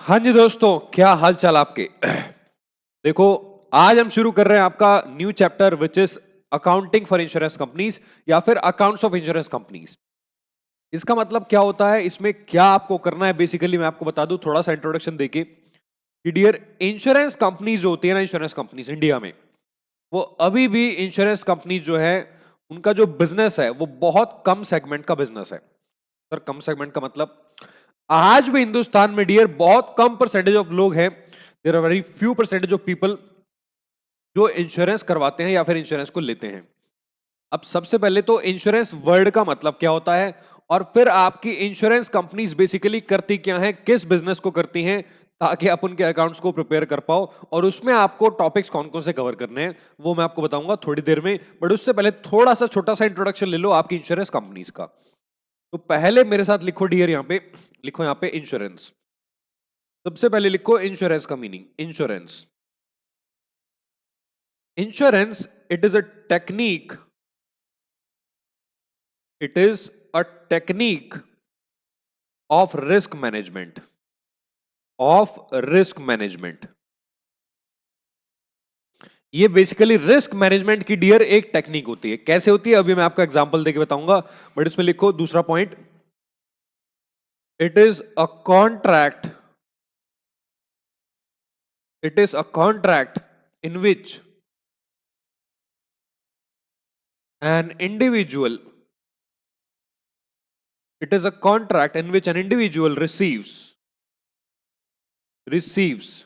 हाँ जी दोस्तों, क्या हाल चाल आपके। देखो, आज हम शुरू कर रहे हैं आपका new chapter which is accounting for insurance companies या फिर अकाउंट्स ऑफ इंश्योरेंस कंपनीज। इसका मतलब क्या होता है, इसमें क्या आपको करना है, बेसिकली मैं आपको बता दूं थोड़ा सा इंट्रोडक्शन देके कि डियर, इंश्योरेंस कंपनीज जो होती है ना, इंश्योरेंस कंपनीज इंडिया में, वो अभी भी इंश्योरेंस कंपनीज जो है उनका जो बिजनेस है वो बहुत कम सेगमेंट का बिजनेस है। सर, कम सेगमेंट का मतलब आज भी हिंदुस्तान में डियर बहुत कम परसेंटेज ऑफ लोग हैं, there are very few percentage of people जो इंश्योरेंस करवाते हैं या फिर इंश्योरेंस को लेते हैं। अब सबसे पहले तो इंश्योरेंस वर्ड का मतलब क्या होता है, और फिर आपकी इंश्योरेंस कंपनीज बेसिकली करती क्या है, किस बिजनेस को करती हैं, ताकि आप उनके अकाउंट्स को प्रिपेयर कर पाओ। और उसमें आपको टॉपिक्स कौन कौन से कवर करने हैं वो मैं आपको बताऊंगा थोड़ी देर में, बट उससे पहले थोड़ा सा छोटा सा इंट्रोडक्शन ले लो आपकी इंश्योरेंस कंपनीज का। तो पहले मेरे साथ लिखो डियर, यहां पे लिखो, यहां पे इंश्योरेंस। सबसे पहले लिखो इंश्योरेंस का meaning. Insurance, insurance it is a technique, it is a technique of risk management, of risk management. ये बेसिकली रिस्क मैनेजमेंट की डियर एक टेक्निक होती है। कैसे होती है अभी मैं आपको एग्जांपल देके बताऊंगा, बट इसमें लिखो दूसरा point, it is a contract, it is a contract in which an individual, it is a contract in which an individual receives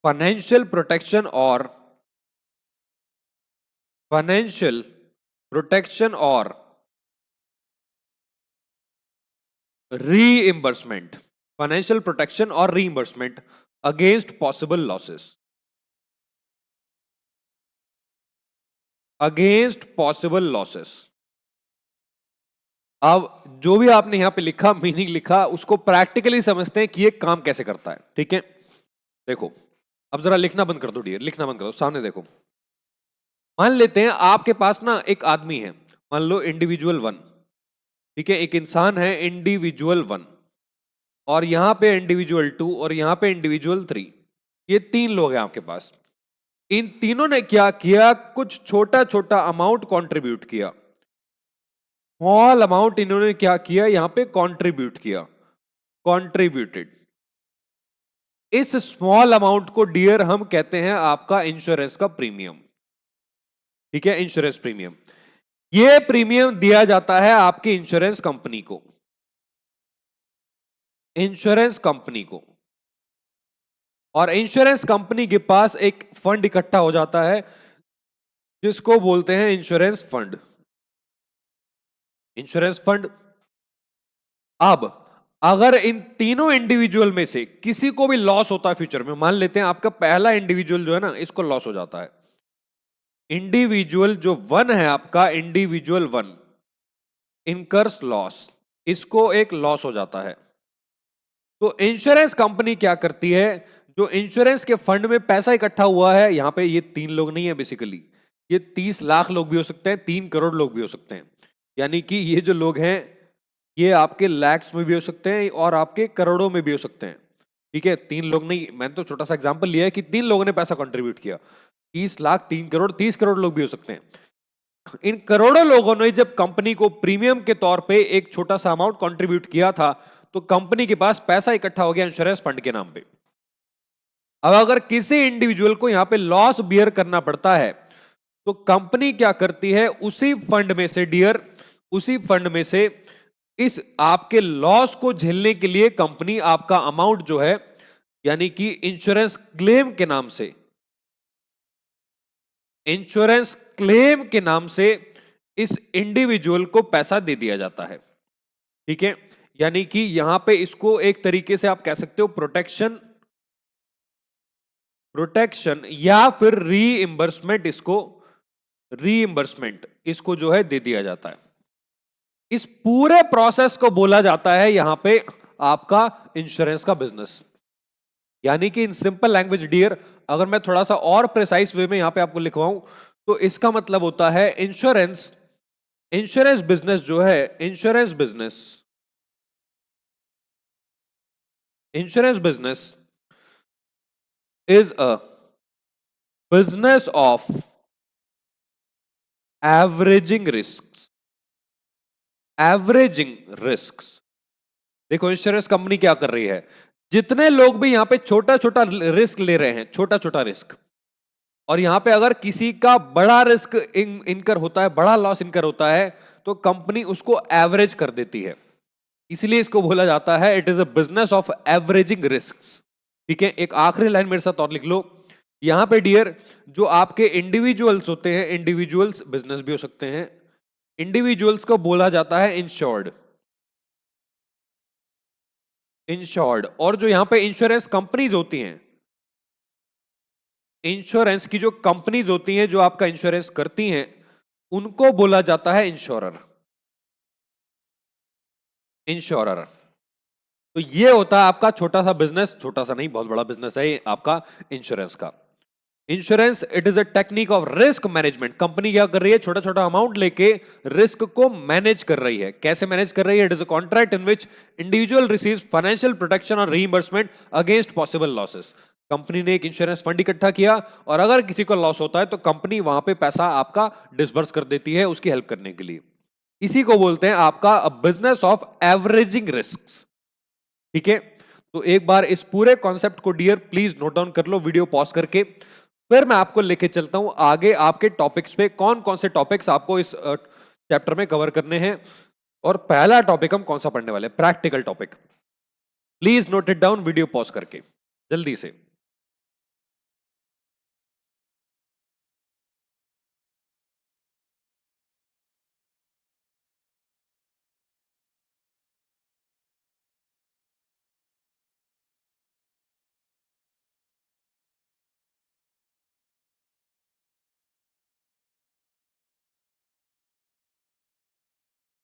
financial protection or financial protection or reimbursement, financial protection or reimbursement against possible losses, against possible losses। अब जो भी आपने यहां पे लिखा, meaning लिखा, उसको practically समझते हैं कि ये काम कैसे करता है। ठीक है, देखो, अब जरा लिखना बंद कर दो डियर, लिखना बंद कर दो, सामने देखो। मान लेते हैं आपके पास ना एक आदमी है, मान लो इंडिविजुअल वन। ठीक है, एक इंसान है इंडिविजुअल वन, और यहां पे इंडिविजुअल टू, और यहां पे इंडिविजुअल थ्री। ये तीन लोग हैं आपके पास। इन तीनों ने क्या किया, कुछ छोटा छोटा अमाउंट कंट्रीब्यूट किया। स्मॉल अमाउंट इन्होंने क्या किया, यहां पे कंट्रीब्यूट किया, कंट्रीब्यूटेड। इस स्मॉल अमाउंट को डियर हम कहते हैं आपका इंश्योरेंस का प्रीमियम। ठीक है, इंश्योरेंस प्रीमियम। ये प्रीमियम दिया जाता है आपकी इंश्योरेंस कंपनी को, इंश्योरेंस कंपनी को। और इंश्योरेंस कंपनी के पास एक फंड इकट्ठा हो जाता है जिसको बोलते हैं इंश्योरेंस फंड, इंश्योरेंस फंड। अब अगर इन तीनों इंडिविजुअल में से किसी को भी लॉस होता है फ्यूचर में, मान लेते हैं आपका पहला इंडिविजुअल जो है ना, इसको लॉस हो जाता है, इंडिविजुअल जो वन है आपका, इंडिविजुअल वन इनकर्स लॉस, इसको एक लॉस हो जाता है, तो इंश्योरेंस कंपनी क्या करती है, जो इंश्योरेंस के फंड में पैसा इकट्ठा हुआ है, यहां पे ये तीन लोग नहीं है बेसिकली, ये 30 लाख लोग भी हो सकते हैं, 3 करोड़ लोग भी हो सकते हैं। यानी कि ये जो लोग हैं ये आपके लैक्स में भी हो सकते हैं और आपके करोड़ों में भी हो सकते हैं। ठीक है, तीन लोग नहीं, मैंने तो छोटा सा एग्जांपल लिया है कि तीन लोगों ने पैसा कंट्रीब्यूट किया। 30 लाख, 3 करोड़, 30 करोड़ लोग भी हो सकते हैं। इन करोड़ों लोगों ने जब कंपनी को प्रीमियम के तौर पे एक छोटा सा अमाउंट कंट्रीब्यूट किया था, तो कंपनी के पास पैसा इकट्ठा हो गया इंश्योरेंस फंड के नाम पे। अब अगर किसी इंडिविजुअल को यहां पे लॉस बियर करना पड़ता है, तो कंपनी क्या करती है, उसी फंड में से डियर, उसी फंड में से इस आपके लॉस को झेलने के लिए कंपनी आपका अमाउंट जो है, यानी कि इंश्योरेंस क्लेम के नाम से, इंश्योरेंस क्लेम के नाम से इस इंडिविजुअल को पैसा दे दिया जाता है। ठीक है, यानी कि यहां पे इसको एक तरीके से आप कह सकते हो प्रोटेक्शन, प्रोटेक्शन या फिर रीइंबर्समेंट, इसको रीइंबर्समेंट इसको जो है दे दिया जाता है। इस पूरे प्रोसेस को बोला जाता है यहां पे आपका इंश्योरेंस का बिजनेस। यानी कि इन सिंपल लैंग्वेज डियर, अगर मैं थोड़ा सा और प्रिसाइज वे में यहां पे आपको लिखवाऊं, तो इसका मतलब होता है इंश्योरेंस, इंश्योरेंस बिजनेस जो है, insurance business insurance business is a business of averaging risk. Averaging risk. देखो इंश्योरेंस कंपनी क्या कर रही है, जितने लोग भी यहां पे छोटा छोटा रिस्क ले रहे हैं, छोटा छोटा रिस्क, और यहां पे अगर किसी का बड़ा रिस्क इनकर होता है, बड़ा लॉस इनकर होता है, तो कंपनी उसको एवरेज कर देती है। इसलिए इसको बोला जाता है it is a business of averaging risk. ठीक है, एक आखिरी लाइन मेरे साथ और लिख लो यहां पे डियर, जो आपके इंडिविजुअल्स होते हैं, इंडिविजुअल्स बिजनेस भी हो सकते हैं, इंडिविजुअल्स को बोला जाता है इंश्योर्ड। इंश्योर्ड। और जो यहां पे इंश्योरेंस कंपनीज होती हैं, इंश्योरेंस की जो कंपनीज होती हैं जो आपका इंश्योरेंस करती हैं, उनको बोला जाता है इंश्योरर। इंश्योरर। तो ये होता है आपका छोटा सा बिजनेस, छोटा सा नहीं बहुत बड़ा बिजनेस है ये आपका इंश्योरेंस का। Insurance it is a technique of risk management. Company क्या कर रही है, छोटा छोटा अमाउंट लेके रिस्क को मैनेज कर रही है। कैसे मैनेज कर रही है? It is a contract in which individual receives financial protection और reimbursement against possible losses. Company ने एक इंश्योरेंस फंड इकट्ठा किया और अगर किसी को लॉस होता है तो कंपनी वहां पे पैसा आपका डिसबर्स कर देती है उसकी हेल्प करने के लिए। इसी को बोलते हैं आपका बिजनेस ऑफ एवरेजिंग रिस्क। ठीक है, तो एक बार इस पूरे कॉन्सेप्ट को डियर प्लीज नोट डाउन कर लो वीडियो पॉज करके, फिर मैं आपको लेके चलता हूं आगे आपके टॉपिक्स पे, कौन कौन से टॉपिक्स आपको इस चैप्टर में कवर करने हैं। और पहला टॉपिक हम कौन सा पढ़ने वाले, practical topic. Please note it down video pause करके जल्दी से।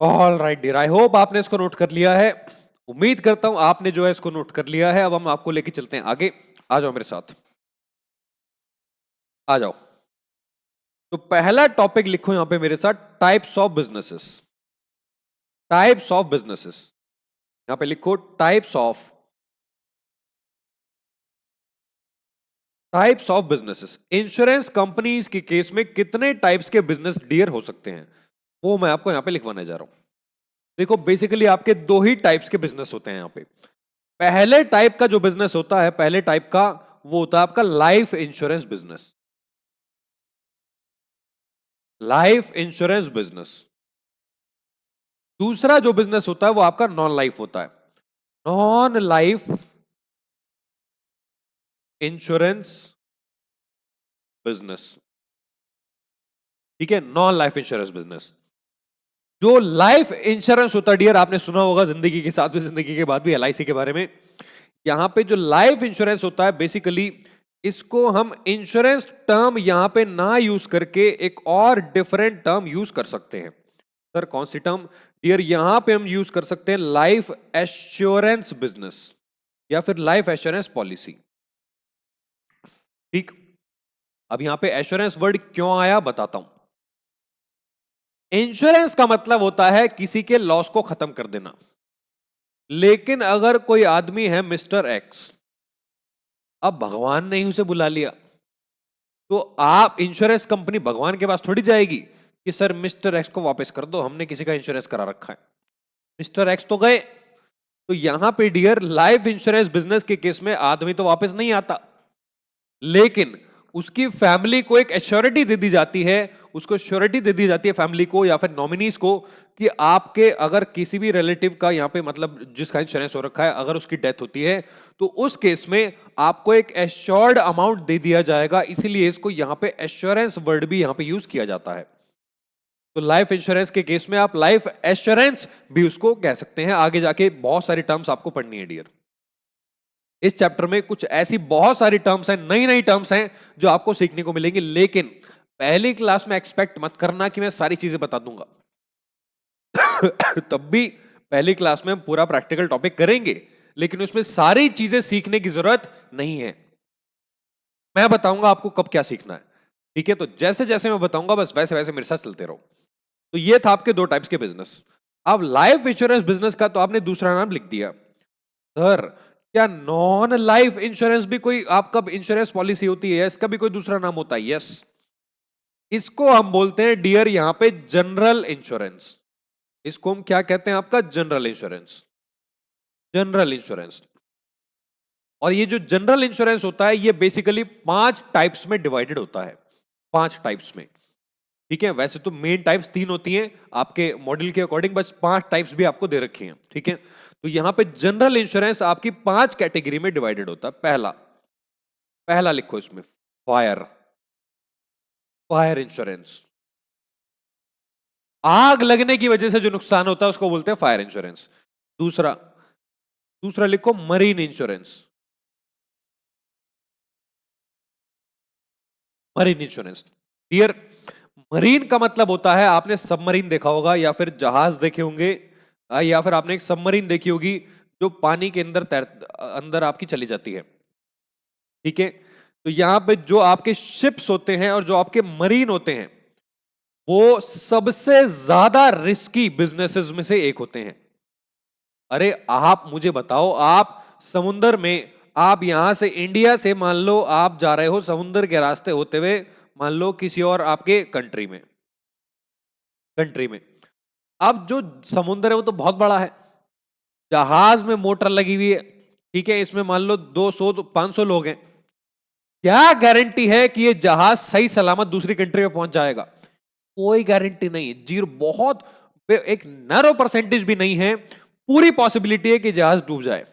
All right dear, I hope आपने इसको नोट कर लिया है। उम्मीद करता हूं आपने जो है इसको नोट कर लिया है। अब हम आपको लेके चलते हैं आगे। आ जाओ मेरे साथ, आ जाओ। तो पहला टॉपिक लिखो यहां पे मेरे साथ, types of businesses. Types of businesses, यहां पे लिखो types of businesses. Insurance companies के केस में कितने टाइप्स के बिजनेस डियर हो सकते हैं, वो मैं आपको यहां पे लिखवाने जा रहा हूं। देखो बेसिकली आपके दो ही टाइप्स के बिजनेस होते हैं यहां पे। पहले टाइप का जो बिजनेस होता है, पहले टाइप का वो होता है आपका life insurance business. Life insurance business. दूसरा जो बिजनेस होता है वो आपका नॉन लाइफ होता है, नॉन लाइफ इंश्योरेंस बिजनेस। ठीक है, नॉन लाइफ इंश्योरेंस बिजनेस। जो लाइफ इंश्योरेंस होता है डियर, आपने सुना होगा जिंदगी के साथ भी जिंदगी के बाद भी, एलआईसी के बारे में। यहां पे जो लाइफ इंश्योरेंस होता है बेसिकली, इसको हम इंश्योरेंस टर्म यहां पे ना यूज करके एक और डिफरेंट टर्म यूज कर सकते हैं। सर कौन सी टर्म डियर? यहां पे हम यूज कर सकते हैं लाइफ एश्योरेंस बिजनेस या फिर लाइफ एश्योरेंस पॉलिसी। ठीक, अब यहां पे एश्योरेंस वर्ड क्यों आया बताता हूं। इंश्योरेंस का मतलब होता है किसी के लॉस को खत्म कर देना। लेकिन अगर कोई आदमी है मिस्टर एक्स, अब भगवान ने ही उसे बुला लिया, तो आप इंश्योरेंस कंपनी भगवान के पास थोड़ी जाएगी कि सर मिस्टर एक्स को वापस कर दो, हमने किसी का इंश्योरेंस करा रखा है। मिस्टर एक्स तो गए। तो यहां पे डियर लाइफ इंश्योरेंस बिजनेस के केस में आदमी तो वापस नहीं आता, लेकिन उसकी फैमिली को एक एश्योरिटी दे दी जाती है, उसको श्योरिटी दे दी जाती है फैमिली को या फिर नॉमिनीज को, कि आपके अगर किसी भी रिलेटिव का यहां पे मतलब जिसका इंश्योरेंस हो रखा है, अगर उसकी डेथ होती है तो उस केस में आपको एक एश्योर्ड अमाउंट दे दिया जाएगा। इसीलिए इसको यहां पे एश्योरेंस वर्ड भी यहां पे यूज किया जाता है। तो लाइफ इंश्योरेंस के केस में आप लाइफ एश्योरेंस भी उसको कह सकते हैं। आगे जाके बहुत सारी टर्म्स आपको पढ़नी है डियर। इस चैप्टर में कुछ ऐसी बहुत सारी टर्म्स हैं, नई नई टर्म्स हैं जो आपको सीखने को मिलेंगी, लेकिन पहली क्लास में एक्सपेक्ट मत करना कि मैं सारी चीजें बता दूंगा। तब भी पहली क्लास में हम पूरा प्रैक्टिकल टॉपिक करेंगे, लेकिन उसमें सारी चीजें सीखने की जरूरत नहीं है। मैं बताऊंगा आपको कब क्या सीखना है। ठीक है, तो जैसे जैसे मैं बताऊंगा बस वैसे वैसे मेरे साथ चलते रहो। तो ये था आपके दो टाइप्स के बिजनेस। अब लाइफ इंश्योरेंस बिजनेस का तो आपने दूसरा नाम लिख दिया। सर क्या नॉन लाइफ इंश्योरेंस भी कोई आपका इंश्योरेंस पॉलिसी होती है? इसका भी कोई दूसरा नाम होता है? यस, इसको हम बोलते हैं डियर यहां पे जनरल इंश्योरेंस। इसको हम क्या कहते हैं? आपका जनरल इंश्योरेंस। General insurance. और ये जो जनरल इंश्योरेंस होता है ये बेसिकली 5 टाइप्स में डिवाइडेड होता है। 5 टाइप्स में, ठीक है। वैसे तो मेन टाइप्स 3 होती हैं आपके मॉडल के अकॉर्डिंग, बस 5 टाइप्स भी आपको दे रखी हैं, ठीक है। तो यहां पे जनरल इंश्योरेंस आपकी 5 कैटेगरी में डिवाइडेड होता है। पहला, पहला लिखो इसमें, फायर। फायर इंश्योरेंस, आग लगने की वजह से जो नुकसान होता है उसको बोलते हैं फायर इंश्योरेंस। दूसरा, दूसरा लिखो marine insurance. Marine insurance, dear marine का मतलब होता है, आपने सबमरीन देखा होगा या फिर जहाज देखे होंगे, या फिर आपने एक सबमरीन देखी होगी जो पानी के अंदर अंदर आपकी चली जाती है, ठीक है। तो यहां पे जो आपके शिप्स होते हैं और जो आपके मरीन होते हैं वो सबसे ज्यादा रिस्की बिजनेसेस में से एक होते हैं। अरे आप मुझे बताओ, आप समुद्र में, आप यहां से इंडिया से मान लो आप जा रहे हो समुद्र के रास्ते होते हुए, मान लो किसी और आपके कंट्री में अब जो समुद्र है वो तो बहुत बड़ा है, जहाज में मोटर लगी हुई है, ठीक है, इसमें मान लो 200 तो 500 लोग हैं। क्या गारंटी है कि ये जहाज सही सलामत दूसरी कंट्री में पहुंच जाएगा? कोई गारंटी नहीं, जीरो, बहुत एक नैरो परसेंटेज भी नहीं है, पूरी पॉसिबिलिटी है कि जहाज डूब जाए।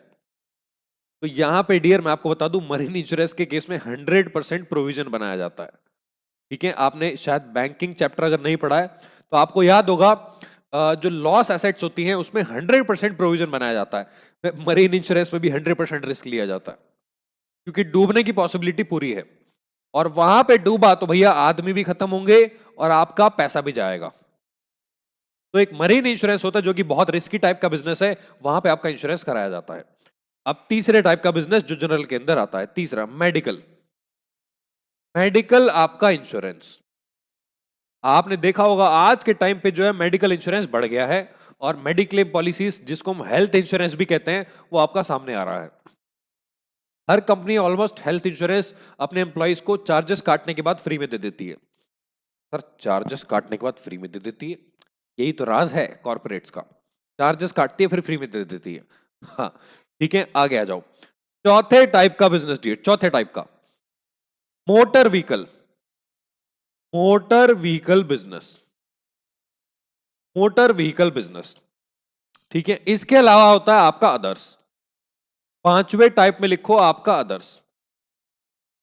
तो यहां पे डियर मैं आपको बता दूं, मरीन इंश्योरेंस के केस में 100% प्रोविजन बनाया जाता है, ठीक है। आपने शायद बैंकिंग चैप्टर अगर नहीं पढ़ा है तो आपको याद होगा, जो लॉस एसेट्स होती हैं उसमें 100% प्रोविजन बनाया जाता है। मरीन इंश्योरेंस में भी 100% रिस्क लिया जाता है, क्योंकि डूबने की पॉसिबिलिटी पूरी है, और वहां पे डूबा तो भैया आदमी भी खत्म होंगे और आपका पैसा भी जाएगा। तो एक मरीन इंश्योरेंस होता है जो कि बहुत रिस्की टाइप का बिजनेस है, वहां पे आपका इंश्योरेंस कराया जाता है। अब तीसरे टाइप का बिजनेस जो जनरल के अंदर आता है, तीसरा मेडिकल। मेडिकल आपका इंश्योरेंस, आपने देखा होगा आज के टाइम पे जो है मेडिकल इंश्योरेंस बढ़ गया है, और मेडिक्लेम पॉलिसीज जिसको हम हेल्थ इंश्योरेंस भी कहते हैं वो आपका सामने आ रहा है। हर कंपनी ऑलमोस्ट हेल्थ इंश्योरेंस अपने एम्प्लॉइज को चार्जेस काटने के बाद फ्री में दे देती है। सर चार्जेस काटने के बाद फ्री में दे देती है, यही तो राज है कॉर्पोरेट्स का, चार्जेस काटती है फिर फ्री में दे देती है। हाँ, ठीक है, आगे आ जाओ। चौथे टाइप का बिजनेस डील, चौथे टाइप का motor vehicle. Motor vehicle business, motor vehicle business, ठीक है। इसके अलावा होता है आपका अदर्स। पांचवें टाइप में लिखो आपका अदर्स।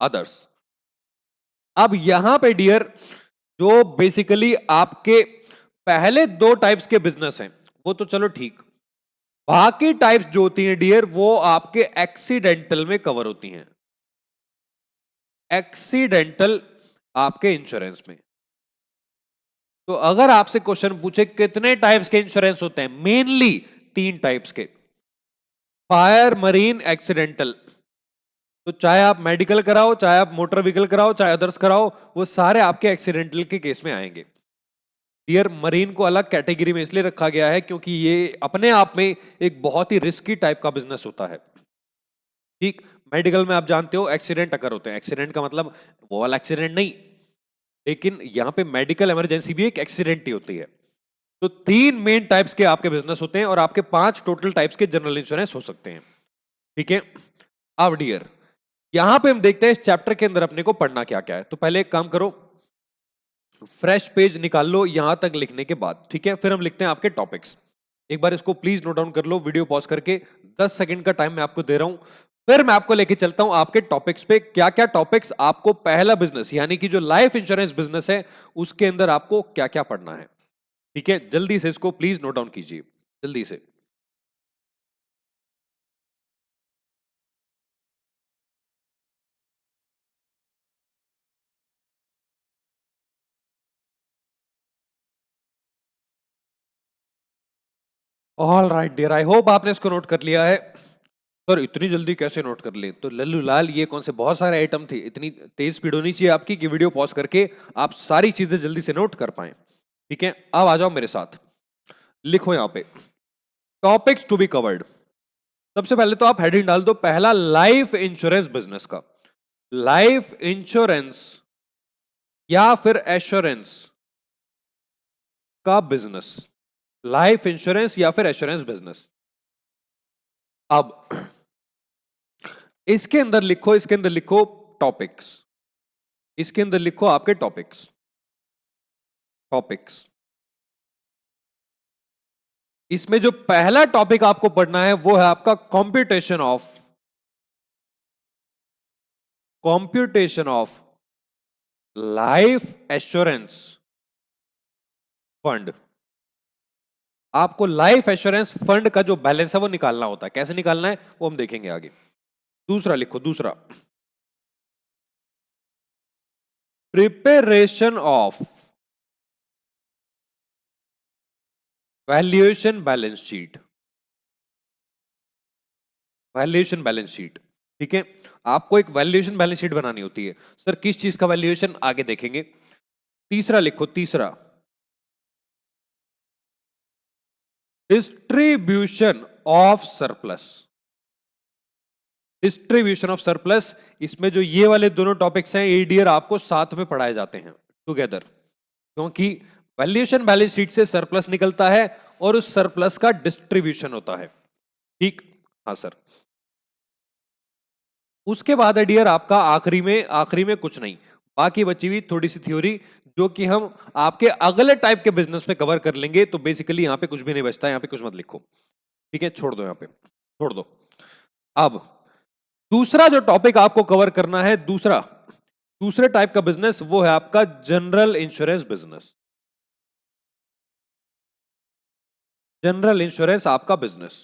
अदर्स, अब यहां पे डियर जो बेसिकली आपके पहले 2 टाइप्स के बिजनेस हैं वो तो चलो ठीक, बाकी टाइप्स जो होती हैं डियर वो आपके एक्सीडेंटल में कवर होती हैं। एक्सीडेंटल आपके इंश्योरेंस में। तो अगर आपसे क्वेश्चन पूछे कितने टाइप्स के इंश्योरेंस होते हैं, मेनली 3 टाइप्स के, फायर, मरीन, एक्सीडेंटल। तो चाहे आप मेडिकल कराओ, चाहे आप मोटर व्हीकल कराओ, चाहे अदर्स कराओ, वो सारे आपके एक्सीडेंटल के केस में आएंगे। डियर मरीन को अलग कैटेगरी में इसलिए रखा गया है क्योंकि ये अपने आप में एक बहुत ही रिस्की टाइप का बिजनेस होता है, ठीक। मेडिकल में आप जानते हो एक्सीडेंट अगर होते हैं, एक्सीडेंट का मतलब वो वाला एक्सीडेंट नहीं, लेकिन यहां पे मेडिकल इमरजेंसी भी एक एक्सीडेंट ही होती है। तो 3 मेन टाइप्स के आपके बिजनेस होते हैं और आपके 5 टोटल टाइप्स के जनरल इंश्योरेंस हो सकते हैं, ठीक है। अब डियर यहां पे हम देखते हैं इस चैप्टर के अंदर अपने को पढ़ना क्या क्या है। तो पहले एक काम करो, फ्रेश पेज निकाल लो यहां तक लिखने के बाद, ठीक है। फिर हम लिखते हैं आपके टॉपिक्स। एक बार इसको प्लीज नोट डाउन कर लो, वीडियो पॉज करके 10 सेकंड का टाइम मैं आपको दे रहा हूं, फिर मैं आपको लेके चलता हूं आपके टॉपिक्स पे, क्या क्या टॉपिक्स आपको पहला बिजनेस यानी कि जो लाइफ इंश्योरेंस बिजनेस है उसके अंदर आपको क्या क्या पढ़ना है, ठीक है। जल्दी से इसको प्लीज नोट डाउन कीजिए, जल्दी से। All right dear, I hope आपने इसको नोट कर लिया है। सर इतनी जल्दी कैसे नोट कर ले? तो लल्लू लाल ये कौन से बहुत सारे आइटम थे, इतनी तेज स्पीड होनी चाहिए आपकी कि वीडियो पॉज करके आप सारी चीजें जल्दी से नोट कर पाए, ठीक है। अब आ जाओ मेरे साथ, लिखो यहां पे टॉपिक्स टू बी कवर्ड। सबसे पहले तो आप हेडिंग डाल दो पहला लाइफ इंश्योरेंस बिजनेस का, लाइफ इंश्योरेंस या फिर एश्योरेंस का बिजनेस, लाइफ इंश्योरेंस या फिर एश्योरेंस बिजनेस। अब इसके अंदर लिखो टॉपिक्स, इसके अंदर लिखो आपके टॉपिक्स, टॉपिक्स। इसमें जो पहला टॉपिक आपको पढ़ना है वो है आपका computation of life assurance fund. आपको लाइफ एश्योरेंस फंड का जो बैलेंस है वो निकालना होता है, कैसे निकालना है वो हम देखेंगे आगे। दूसरा लिखो, दूसरा preparation of valuation balance sheet, valuation balance sheet. ठीक है, आपको एक वैल्यूएशन बैलेंस शीट बनानी होती है। सर किस चीज का वैल्यूएशन, आगे देखेंगे। तीसरा लिखो, तीसरा distribution of surplus, distribution of surplus. इसमें जो ये वाले दोनों टॉपिक्स हैं एडीआर आपको साथ में पढ़ाए जाते हैं टुगेदर, क्योंकि वैल्यूएशन बैलेंस शीट से सरप्लस निकलता है और उस सरप्लस का डिस्ट्रीब्यूशन होता है। ठीक, हाँ सर। उसके बाद है डियर आपका आखिरी में कुछ नहीं, बाकी बची हुई थोड़ी सी थ्योरी जो कि हम आपके अगले टाइप के बिजनेस में कवर कर लेंगे। तो बेसिकली यहां पे कुछ भी नहीं बचता, यहां पे कुछ मत लिखो, ठीक है, छोड़ दो, यहां पे छोड़ दो। अब दूसरा जो टॉपिक आपको कवर करना है, दूसरे टाइप का बिजनेस, वो है आपका general insurance business, general insurance आपका बिजनेस।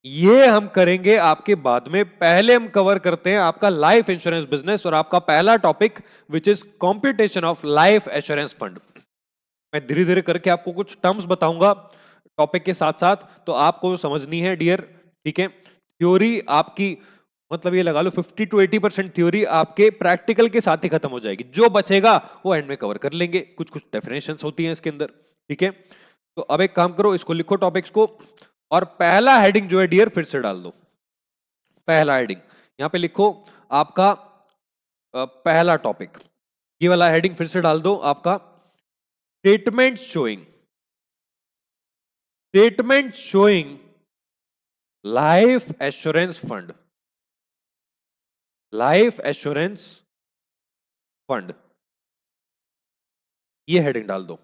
ये हम करेंगे आपके बाद में, पहले हम कवर करते हैं आपका लाइफ इंश्योरेंस बिजनेस और आपका पहला topic which is computation of life assurance fund. मैं धीरे धीरे करके आपको कुछ टर्म्स बताऊंगा टॉपिक के साथ साथ, तो आपको समझनी है डियर। ठीक है, थ्योरी आपकी मतलब ये लगा लो 50 to 80% थ्योरी आपके प्रैक्टिकल के साथ ही खत्म हो जाएगी, जो बचेगा वो एंड में कवर कर लेंगे। कुछ कुछ डेफिनेशंस होती हैं इसके अंदर। ठीक है, तो अब एक काम करो, इसको लिखो टॉपिक्स को, और पहला हेडिंग जो है डियर फिर से डाल दो। पहला हेडिंग यहां पे लिखो आपका पहला टॉपिक, ये वाला हेडिंग फिर से डाल दो आपका, statement showing life assurance fund, life assurance fund, ये हेडिंग डाल दो।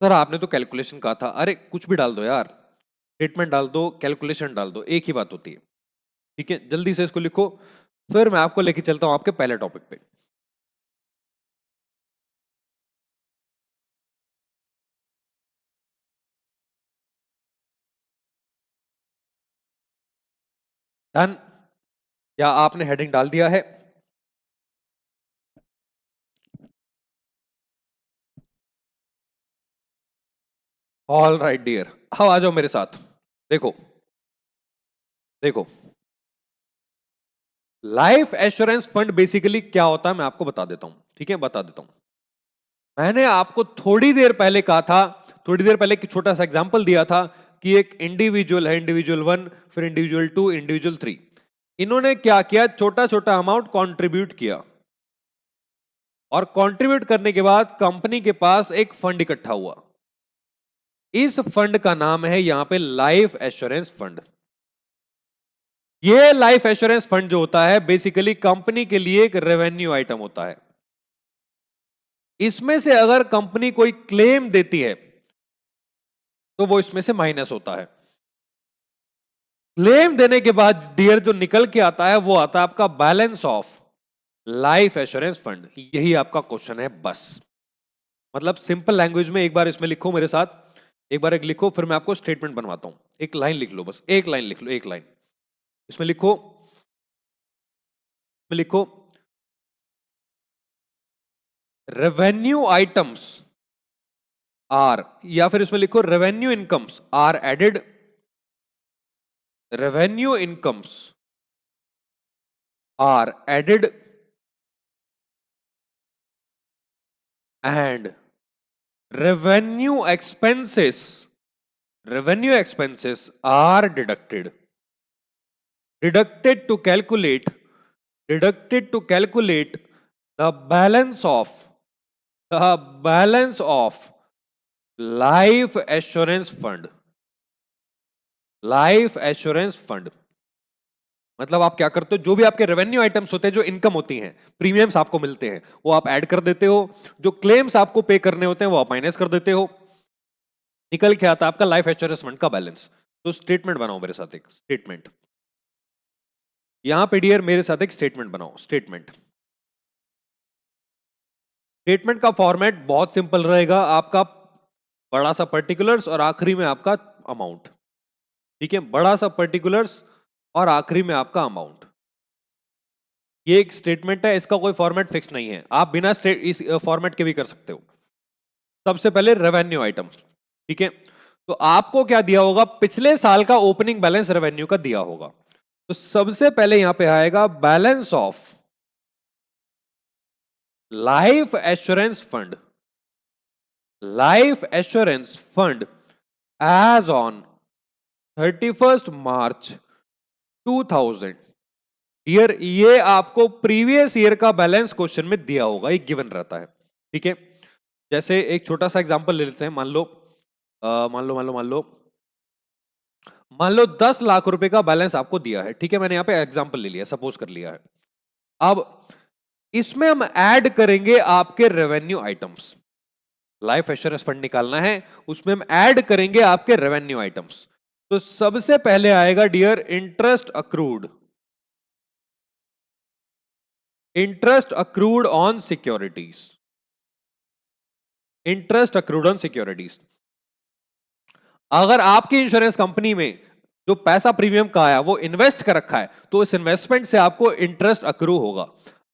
सर आपने तो कैलकुलेशन कहा था, अरे कुछ भी डाल दो यार, स्टेटमेंट डाल दो, कैलकुलेशन डाल दो, एक ही बात होती है। ठीक है, जल्दी से इसको लिखो, फिर मैं आपको लेके चलता हूं आपके पहले टॉपिक पे। डन, या आपने हेडिंग डाल दिया है? ऑल राइट डियर, अब आ जाओ मेरे साथ। देखो देखो, लाइफ एश्योरेंस फंड बेसिकली क्या होता है मैं आपको बता देता हूं। ठीक है, बता देता हूं। मैंने आपको थोड़ी देर पहले कहा था, थोड़ी देर पहले एक छोटा सा एग्जांपल दिया था कि एक इंडिविजुअल है, इंडिविजुअल 1, फिर इंडिविजुअल 2, इंडिविजुअल 3। इन्होंने क्या किया, छोटा छोटा अमाउंट कंट्रीब्यूट किया, और कंट्रीब्यूट करने के बाद कंपनी के पास एक फंड इकट्ठा हुआ। इस फंड का नाम है यहां पे लाइफ एश्योरेंस फंड। ये लाइफ एश्योरेंस फंड जो होता है बेसिकली कंपनी के लिए एक रेवेन्यू आइटम होता है। इसमें से अगर कंपनी कोई क्लेम देती है तो वो इसमें से माइनस होता है। क्लेम देने के बाद डियर जो निकल के आता है वो आता है आपका balance of life assurance fund. यही आपका क्वेश्चन है बस। मतलब सिंपल लैंग्वेज में एक बार इसमें लिखो मेरे साथ, एक बार एक लिखो, फिर मैं आपको स्टेटमेंट बनवाता हूं। एक लाइन लिख लो, बस एक लाइन लिख लो, एक लाइन इसमें लिखो, लिखो रेवेन्यू आइटम्स आर, या फिर इसमें लिखो revenue incomes are added, revenue incomes are added and revenue expenses revenue expenses are deducted to calculate the balance of life assurance fund. Life assurance fund मतलब आप क्या करते हो, जो भी आपके रेवेन्यू आइटम्स होते हैं, जो इनकम होती हैं, प्रीमियम्स आपको मिलते हैं, वो आप ऐड कर देते हो, जो क्लेम्स आपको पे करने होते हैं वो आप माइनस कर देते हो, निकल के आता है आपका लाइफ एश्योरेंस फंड का बैलेंस। तो स्टेटमेंट बनाओ मेरे साथ, एक स्टेटमेंट यहां पे डियर मेरे साथ एक स्टेटमेंट बनाओ। स्टेटमेंट का फॉर्मेट बहुत सिंपल रहेगा आपका, बड़ा सा पर्टिकुलर्स और आखिरी में आपका अमाउंट। ठीक है, बड़ा सा पर्टिकुलर्स और आखिरी में आपका अमाउंट। ये एक स्टेटमेंट है, इसका कोई फॉर्मेट फिक्स नहीं है, आप बिना इस फॉर्मेट के भी कर सकते हो। सबसे पहले रेवेन्यू आइटम, ठीक है, तो आपको क्या दिया होगा, पिछले साल का ओपनिंग बैलेंस रेवेन्यू का दिया होगा। तो सबसे पहले यहां पे आएगा balance of life assurance fund, life assurance fund as on 31 March 2000। Year ये आपको प्रीवियस ईयर का बैलेंस क्वेश्चन में दिया होगा, एक गिवन रहता है। ठीक है, जैसे एक छोटा सा एग्जांपल ले लेते हैं, मान लो 10 लाख रुपए का बैलेंस आपको दिया है। ठीक है, मैंने यहां पे एग्जांपल ले लिया, सपोज कर लिया है। अब इसमें हम ऐड करेंगे आपके revenue items, life assurance fund निकालना है, उसमें हम ऐड करेंगे आपके रेवेन्यू आइटम्स। तो सबसे पहले आएगा dear interest accrued, interest accrued on securities, interest accrued on securities. अगर आपकी इंश्योरेंस कंपनी में जो पैसा प्रीमियम का आया वो इन्वेस्ट कर रखा है, तो इस इन्वेस्टमेंट से आपको इंटरेस्ट अक्रू होगा।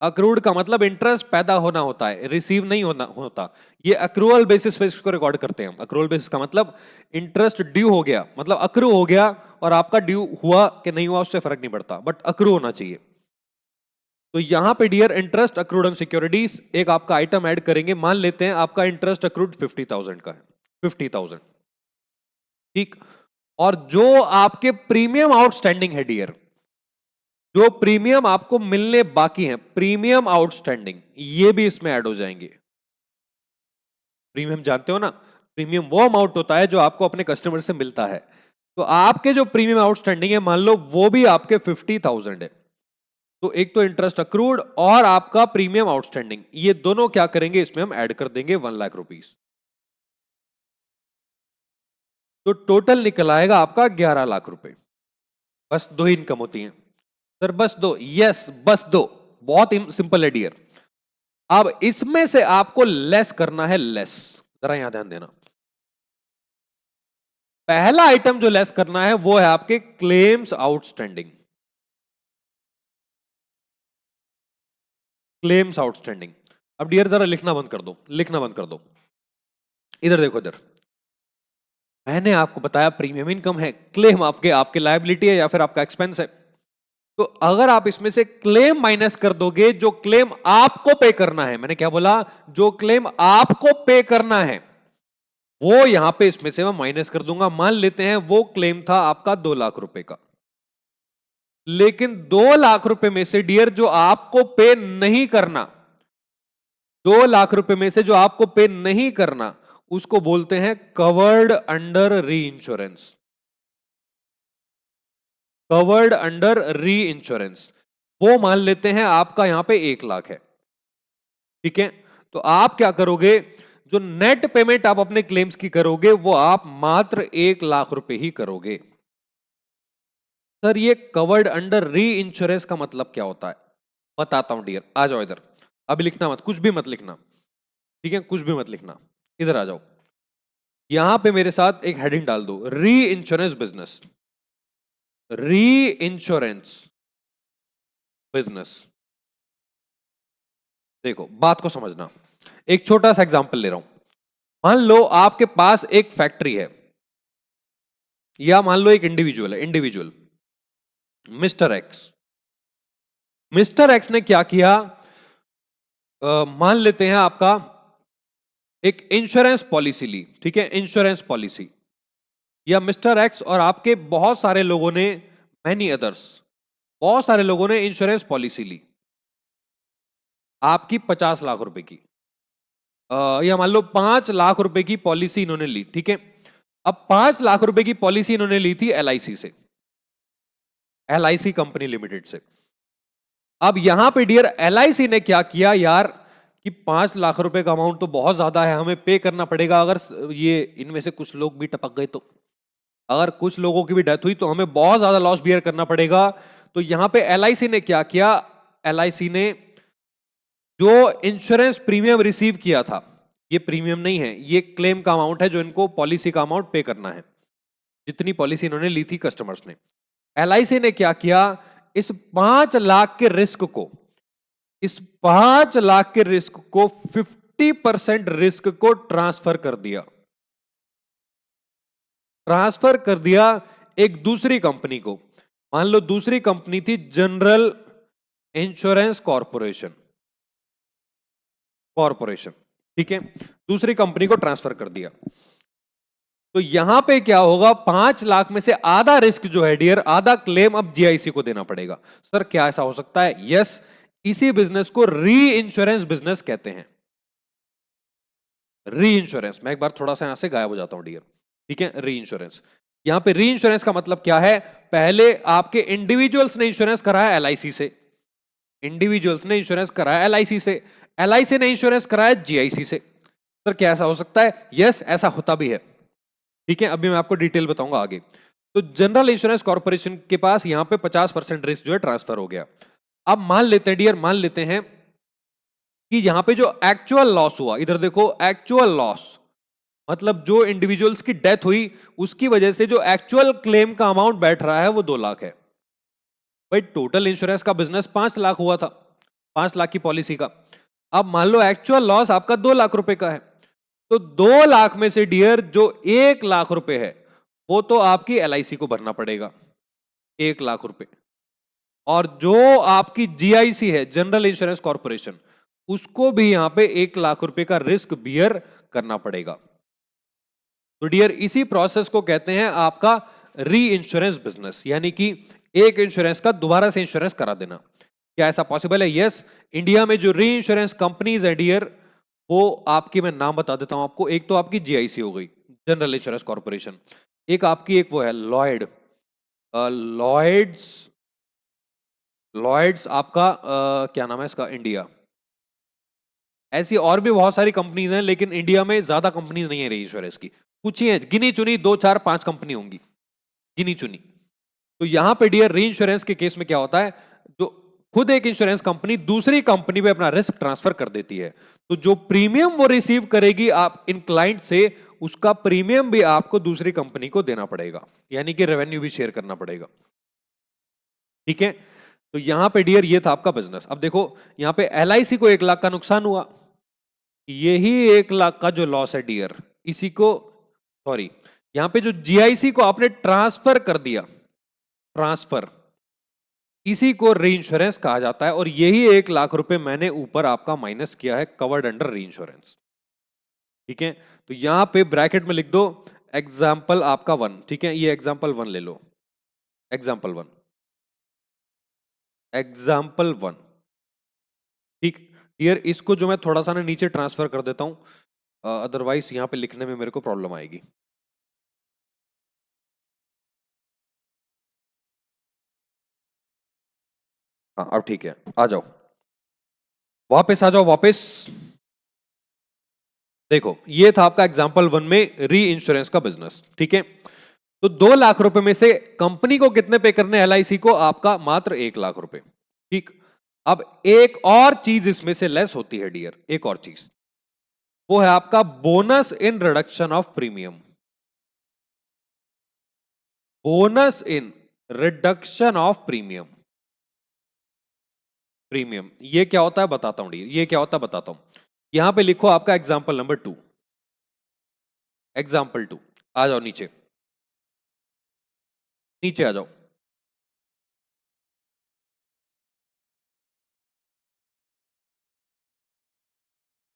अक्रूड का मतलब इंटरेस्ट पैदा होना होता है, रिसीव नहीं होता। ये अक्रूअल बेसिस पे इसको रिकॉर्ड करते हैं हम। अक्रूअल बेसिस का मतलब इंटरेस्ट ड्यू हो गया, मतलब अक्रू हो गया, और आपका ड्यू हुआ कि नहीं हुआ उससे फर्क नहीं पड़ता, बट अक्रू होना चाहिए। तो यहां पे dear interest accrued on securities एक आपका आइटम ऐड करेंगे। मान लेते हैं आपका इंटरेस्ट अक्रूड 50,000 का है, 50,000। ठीक, और जो आपके प्रीमियम आउटस्टैंडिंग है डियर, जो प्रीमियम आपको मिलने बाकी हैं, प्रीमियम आउटस्टैंडिंग, ये भी इसमें ऐड हो जाएंगे। प्रीमियम जानते हो ना, प्रीमियम वो अमाउंट होता है जो आपको अपने कस्टमर से मिलता है। तो आपके जो प्रीमियम आउटस्टैंडिंग है, मान लो वो भी आपके 50,000 है। तो एक तो इंटरेस्ट अक्रूड और आपका प्रीमियम आउटस्टैंडिंग, ये दोनों क्या करेंगे, इसमें हम ऐड कर देंगे 1 लाख रुपीस। तो टोटल निकल आएगा आपका 11 लाख रुपए। बस दो ही इनकम होती हैं सर, बस दो, यस बस दो, बहुत सिंपल है डियर। अब इसमें से आपको लेस करना है, लेस, जरा यहां ध्यान देना। पहला आइटम जो लेस करना है वो है आपके क्लेम्स आउटस्टैंडिंग, क्लेम्स आउटस्टैंडिंग। अब डियर जरा लिखना बंद कर दो, लिखना बंद कर दो, इधर देखो, इधर मैंने आपको बताया प्रीमियम इनकम है, क्लेम आपके आपके लायबिलिटी है या फिर आपका एक्सपेंस है। तो अगर आप इसमें से क्लेम माइनस कर दोगे, जो क्लेम आपको पे करना है, मैंने क्या बोला, जो क्लेम आपको पे करना है वो यहां पे इसमें से मैं माइनस कर दूंगा। मान लेते हैं वो क्लेम था आपका 2 लाख रुपए का, लेकिन 2 लाख रुपए में से डियर जो आपको पे नहीं करना, 2 लाख रुपए में से जो आपको पे नहीं करना, उसको बोलते हैं कवर्ड अंडर री इंश्योरेंस, कवर्ड अंडर री इंश्योरेंस। वो मान लेते हैं आपका यहां पे 1 लाख है। ठीक है, तो आप क्या करोगे, जो नेट पेमेंट आप अपने क्लेम्स की करोगे वो आप मात्र 1 लाख रुपए ही करोगे। सर ये कवर्ड अंडर री इंश्योरेंस का मतलब क्या होता है, बताता हूं डियर, आ जाओ इधर। अभी लिखना मत, कुछ भी मत लिखना, ठीक है, कुछ भी मत लिखना, इधर आ जाओ। यहां पे मेरे साथ एक हेडिंग डाल दो, री इंश्योरेंस बिजनेस, री इंश्योरेंस बिजनेस। देखो बात को समझना, एक छोटा सा एग्जांपल ले रहा हूं। मान लो आपके पास एक फैक्ट्री है, या मान लो एक इंडिविजुअल है, individual mister x. Mister x ने क्या किया, मान लेते हैं आपका एक इंश्योरेंस पॉलिसी ली, ठीक है, इंश्योरेंस पॉलिसी। या मिस्टर एक्स और आपके बहुत सारे लोगों ने, मैनी अदर्स, बहुत सारे लोगों ने इंश्योरेंस पॉलिसी ली आपकी 50 लाख रुपए की, या मान लो 5 लाख रुपए की पॉलिसी इन्होंने ली, ठीक है। अब 5 लाख रुपए की पॉलिसी इन्होंने ली थी एलआईसी से, एलआईसी कंपनी लिमिटेड से। अब यहां पे डियर एलआईसी ने क्या किया यार, कि 5 लाख रुपए का अमाउंट तो बहुत ज्यादा है, हमें पे करना पड़ेगा, अगर ये इनमें से कुछ लोग भी टपक गए तो, अगर कुछ लोगों की भी डेथ हुई तो हमें बहुत ज्यादा लॉस बियर करना पड़ेगा। तो यहां पे एलआईसी ने क्या किया, एलआईसी ने जो इंश्योरेंस प्रीमियम रिसीव किया था, ये प्रीमियम नहीं है, ये क्लेम का अमाउंट है जो इनको पॉलिसी का अमाउंट पे करना है, जितनी पॉलिसी इन्होंने ली थी कस्टमर्स ने। एलआईसी ने क्या किया, इस 5 लाख के रिस्क को, इस 5 लाख के रिस्क को 50% रिस्क को ट्रांसफर कर दिया, ट्रांसफर कर दिया एक दूसरी कंपनी को। मान लो दूसरी कंपनी थी जनरल इंश्योरेंस कॉरपोरेशन, कॉरपोरेशन, ठीक है, दूसरी कंपनी को ट्रांसफर कर दिया। तो यहां पे क्या होगा, 5 लाख में से आधा रिस्क जो है डियर, आधा क्लेम अब जीआईसी को देना पड़ेगा। सर क्या ऐसा हो सकता है? यस, इसी बिजनेस को री इंश्योरेंस बिजनेस कहते हैं। री इंश्योरेंस, मैं एक बार थोड़ा सा यहां से गायब हो जाता हूं डियर, ठीक है। री इंश्योरेंस, यहां पे री इंश्योरेंस का मतलब क्या है, पहले आपके इंडिविजुअल्स ने इंश्योरेंस कराया एलआईसी से, इंडिविजुअल्स ने इंश्योरेंस कराया एलआईसी से, एलआईसी ने इंश्योरेंस कराया जीआईसी से। सर क्या ऐसा हो सकता है? यस, ऐसा होता भी है, ठीक है। अभी मैं आपको डिटेल बताऊंगा आगे। तो जनरल इंश्योरेंस कॉर्पोरेशन के पास यहां पे 50% रिस्क जो है ट्रांसफर हो गया। अब मान लेते हैं डियर, मान लेते हैं कि यहां पे जो एक्चुअल लॉस हुआ, इधर देखो, एक्चुअल लॉस मतलब जो इंडिविजुअल्स की डेथ हुई उसकी वजह से जो एक्चुअल क्लेम का अमाउंट बैठ रहा है वो 2 लाख है। भाई टोटल इंश्योरेंस का बिजनेस 5 लाख हुआ था, 5 लाख की पॉलिसी का। अब मान लो एक्चुअल लॉस आपका 2 लाख रुपए का है, तो 2 लाख में से डियर जो 1 लाख रुपए है वो तो आपकी एलआईसी को भरना पड़ेगा, 1 लाख रुपए। और जो आपकी जीआईसी है, जनरल इंश्योरेंस कॉर्पोरेशन, उसको भी यहां पे 1 लाख रुपए का रिस्क बियर करना पड़ेगा। तो डियर इसी प्रोसेस को कहते हैं आपका री इंश्योरेंस बिजनेस, यानी कि एक इंश्योरेंस का दोबारा से इंश्योरेंस करा देना। क्या ऐसा पॉसिबल है? यस। इंडिया में जो री इंश्योरेंस कंपनीज है डियर, वो आपकी मैं नाम बता देता हूं आपको। एक तो आपकी जीआईसी हो गई, जनरल इंश्योरेंस कॉर्पोरेशन, एक आपकी एक वो है लॉयड, लॉयड्स, लॉयड्स आपका क्या नाम है इसका, इंडिया। ऐसी और भी बहुत सारी कंपनीज हैं, लेकिन इंडिया में ज्यादा कंपनीज नहीं है री इंश्योरेंस की, कुछ ही है, गिनी चुनी 2 4 5 कंपनी होंगी, गिनी चुनी। तो यहां पे डियर री इंश्योरेंस के केस में क्या होता है, जो खुद एक इंश्योरेंस कंपनी दूसरी कंपनी पे अपना रिस्क ट्रांसफर कर देती है, तो जो प्रीमियम वो रिसीव करेगी आप इन क्लाइंट से, उसका प्रीमियम भी आपको दूसरी कंपनी को देना पड़ेगा, यानी कि रेवेन्यू भी शेयर करना पड़ेगा, ठीक है। तो यहां पे डियर ये था आपका बिजनेस। अब देखो यहां पे एलआईसी को 1 लाख का नुकसान हुआ, यही 1 लाख का जो लॉस है डियर, इसी को, सॉरी, यहां पे जो जीआईसी को आपने ट्रांसफर कर दिया, ट्रांसफर, इसी को री इंश्योरेंस कहा जाता है। और यही 1 लाख रुपए मैंने ऊपर आपका माइनस किया है, कवर्ड अंडर री इंश्योरेंस, ठीक है। तो यहां पे ब्रैकेट में लिख दो एग्जाम्पल आपका 1, ठीक है, ये एग्जाम्पल 1 ले लो, एग्जाम्पल 1, एग्जाम्पल 1, ठीक। डियर इसको जो मैं थोड़ा सा ना नीचे ट्रांसफर कर देता हूं, अदरवाइज यहां पे लिखने में मेरे को प्रॉब्लम आएगी। हाँ अब ठीक है, आ जाओ वापस, आ जाओ वापस। देखो ये था आपका एग्जाम्पल 1 में री इंश्योरेंस का बिजनेस, ठीक है। तो 2 लाख रुपए में से कंपनी को कितने पे करने, एलआईसी को? आपका मात्र 1 लाख रुपए, ठीक। अब एक और चीज इसमें से लेस होती है डियर, एक और चीज, वो है आपका bonus in reduction of premium, bonus in reduction of premium, premium ये क्या होता है बताता हूं डियर, ये क्या होता है बताता हूं। यहां पे लिखो आपका एग्जाम्पल नंबर 2, एग्जाम्पल 2, आ जाओ नीचे, नीचे आ जाओ।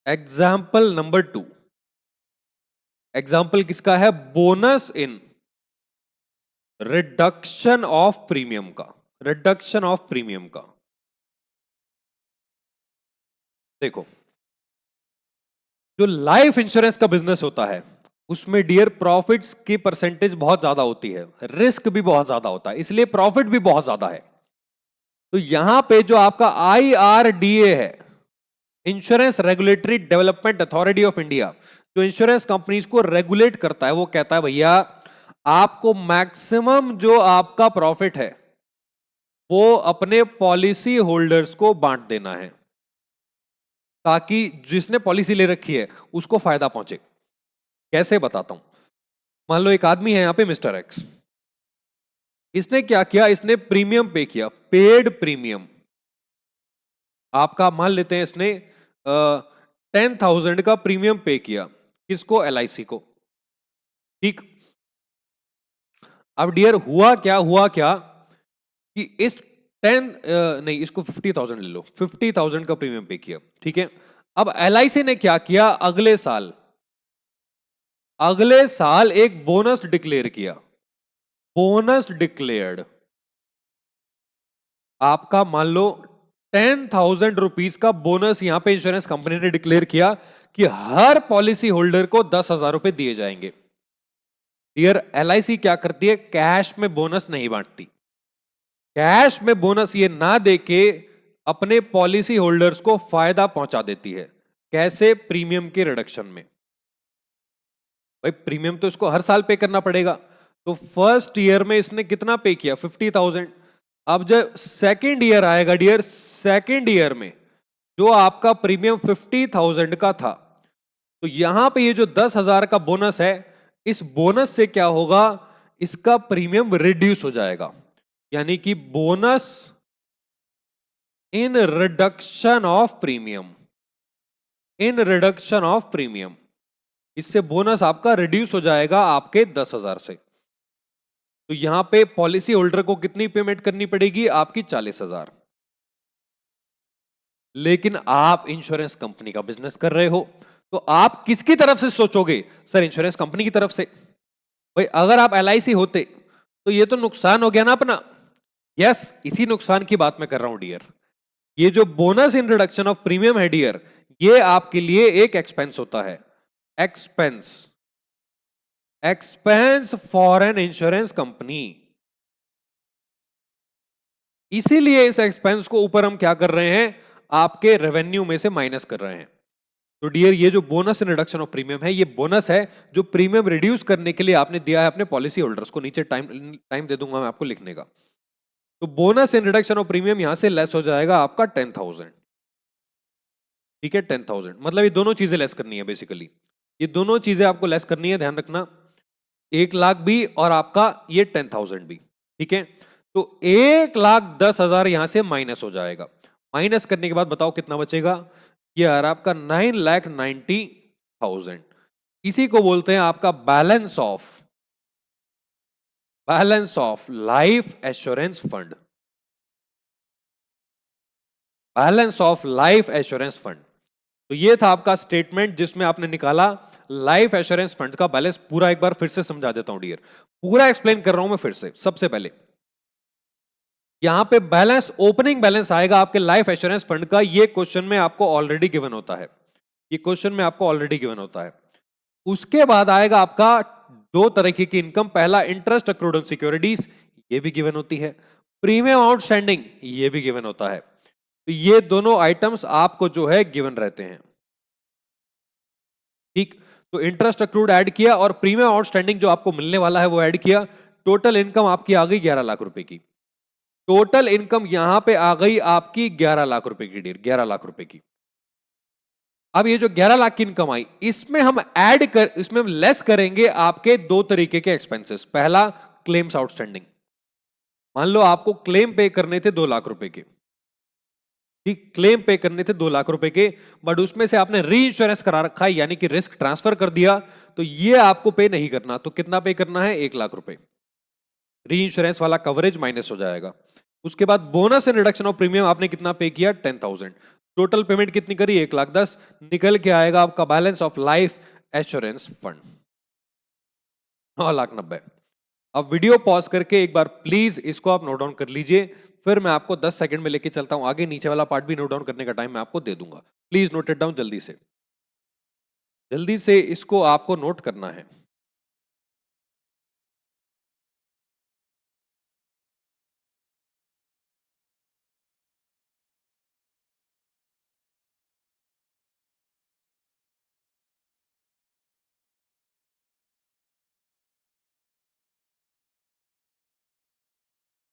एग्जाम्पल नंबर 2, एग्जाम्पल किसका है? Bonus in reduction of premium का, रिडक्शन ऑफ प्रीमियम का। देखो, जो लाइफ इंश्योरेंस का बिजनेस होता है उसमें डियर प्रॉफिट्स की परसेंटेज बहुत ज्यादा होती है, रिस्क भी बहुत ज्यादा होता है, इसलिए प्रॉफिट भी बहुत ज्यादा है। तो यहां पे जो आपका IRDA है, insurance regulatory development authority of India, जो इंश्योरेंस कंपनीज को रेगुलेट करता है, वो कहता है भैया आपको मैक्सिमम जो आपका प्रॉफिट है वो अपने पॉलिसी होल्डर्स को बांट देना है, ताकि जिसने पॉलिसी ले रखी है उसको फायदा पहुंचे। कैसे बताता हूं। मान लो एक आदमी है यहां पे मिस्टर एक्स, इसने क्या किया, इसने प्रीमियम पे किया, पेड प्रीमियम। आपका मान लेते हैं इसने 10,000 का प्रीमियम पे किया, किसको, LIC को। ठीक। अब डियर हुआ क्या कि इस 10 नहीं, इसको 50,000 ले लो, 50,000 का प्रीमियम पे किया, ठीक है। अब LIC ने क्या किया, अगले साल एक बोनस डिक्लेयर किया, बोनस डिक्लेयर्ड। आपका मान लो 10,000 रुपीज का बोनस यहां पे इंश्योरेंस कंपनी ने डिक्लेयर किया कि हर पॉलिसी होल्डर को 10,000 रुपए दिए जाएंगे। डियर LIC क्या करती है, कैश में बोनस नहीं बांटती। कैश में बोनस ये ना देके अपने पॉलिसी होल्डर्स को फायदा पहुंचा देती है। कैसे, प्रीमियम के रिडक्शन में। भाई प्रीमियम तो इसको हर साल पे करना पड़ेगा, तो फर्स्ट ईयर में इसने कितना पे किया, 50,000। अब जब सेकेंड ईयर आएगा डियर, सेकेंड ईयर में जो आपका प्रीमियम 50,000 का था, तो यहां पे ये जो 10,000 का बोनस है, इस बोनस से क्या होगा, इसका प्रीमियम रिड्यूस हो जाएगा। यानी कि bonus in reduction of premium, in reduction of premium, इससे बोनस आपका रिड्यूस हो जाएगा आपके 10,000 से। तो यहां पे पॉलिसी होल्डर को कितनी पेमेंट करनी पड़ेगी, आपकी 40,000। लेकिन आप इंश्योरेंस कंपनी का बिजनेस कर रहे हो, तो आप किसकी तरफ से सोचोगे, सर इंश्योरेंस कंपनी की तरफ से। भाई अगर आप LIC होते तो ये तो नुकसान हो गया ना अपना। यस, इसी नुकसान की बात मैं कर रहा हूं डियर। ये जो bonus in reduction of premium है डियर, ये आपके लिए एक एक्सपेंस होता है, expense, expense for an insurance company. इसीलिए इस एक्सपेंस को ऊपर हम क्या कर रहे हैं, आपके रेवेन्यू में से माइनस कर रहे हैं। तो डियर ये जो bonus in reduction of premium है, ये बोनस है जो प्रीमियम रिड्यूस करने के लिए आपने दिया है अपने पॉलिसी होल्डर्स को। नीचे टाइम दे दूंगा मैं आपको लिखने का। तो bonus in reduction of premium यहां से लेस हो जाएगा आपका 10,000। ठीक है, 10,000 मतलब ये दोनों चीजें लेस करनी है बेसिकली, ये दोनों चीजें आपको लेस करनी है, ध्यान रखना। 1,00,000 भी और आपका ये 10,000 भी। ठीक है, तो 1,10,000 यहां से माइनस हो जाएगा। माइनस करने के बाद बताओ कितना बचेगा, ये आ रहा आपका 9,90,000। इसी को बोलते हैं आपका balance of life assurance fund, balance of life assurance fund. तो ये था आपका स्टेटमेंट जिसमें आपने निकाला लाइफ एश्योरेंस फंड का बैलेंस। पूरा एक बार फिर से समझा देता हूं डियर, पूरा एक्सप्लेन कर रहा हूं मैं फिर से। सबसे पहले यहां पे बैलेंस, ओपनिंग बैलेंस आएगा आपके लाइफ एश्योरेंस फंड का, ये क्वेश्चन में आपको ऑलरेडी गिवन होता है, ये क्वेश्चन में आपको ऑलरेडी गिवन होता है। उसके बाद आएगा आपका दो तरीके की इनकम, पहला इंटरेस्ट अक्रूड ऑन सिक्योरिटीज, ये भी गिवन होती है, प्रीमियम आउटस्टैंडिंग, ये भी गिवन होता है। तो ये दोनों आइटम्स आपको जो है गिवन रहते हैं। ठीक, तो इंटरेस्ट अक्रूड ऐड किया और प्रीमियम आउटस्टैंडिंग जो आपको मिलने वाला है वो ऐड किया। टोटल इनकम आपकी आ गई 11 लाख रुपए की। टोटल इनकम यहां पे आ गई आपकी 11 लाख रुपए की डियर, 11 लाख रुपए की। अब ये जो 11 लाख की इनकम आई, इसमें हम इसमें हम लेस करेंगे आपके दो तरीके के एक्सपेंसेस। पहला, क्लेम्स आउटस्टैंडिंग। मान लो आपको क्लेम पे करने थे 2 लाख रुपए के, ठीक, क्लेम पे करने थे 2 लाख रुपए के, बट उसमें से आपने री इंश्योरेंस करा रखा है, यानी कि रिस्क ट्रांसफर कर दिया, तो ये आपको पे नहीं करना। तो कितना पे करना है, 1 लाख रुपए। री इंश्योरेंस वाला कवरेज माइनस हो जाएगा। उसके बाद bonus and reduction of premium आपने कितना पे किया, 10,000। टोटल पेमेंट कितनी करी, 1,10,000। निकल के आएगा आपका balance of life assurance fund 9,90,000। अब वीडियो पॉज करके एक बार प्लीज इसको आप नोट डाउन कर लीजिए, फिर मैं आपको 10 सेकंड में लेके चलता हूं आगे, नीचे वाला पार्ट भी नोट डाउन करने का टाइम मैं आपको दे दूंगा। प्लीज नोट इट डाउन जल्दी से इसको आपको नोट करना है।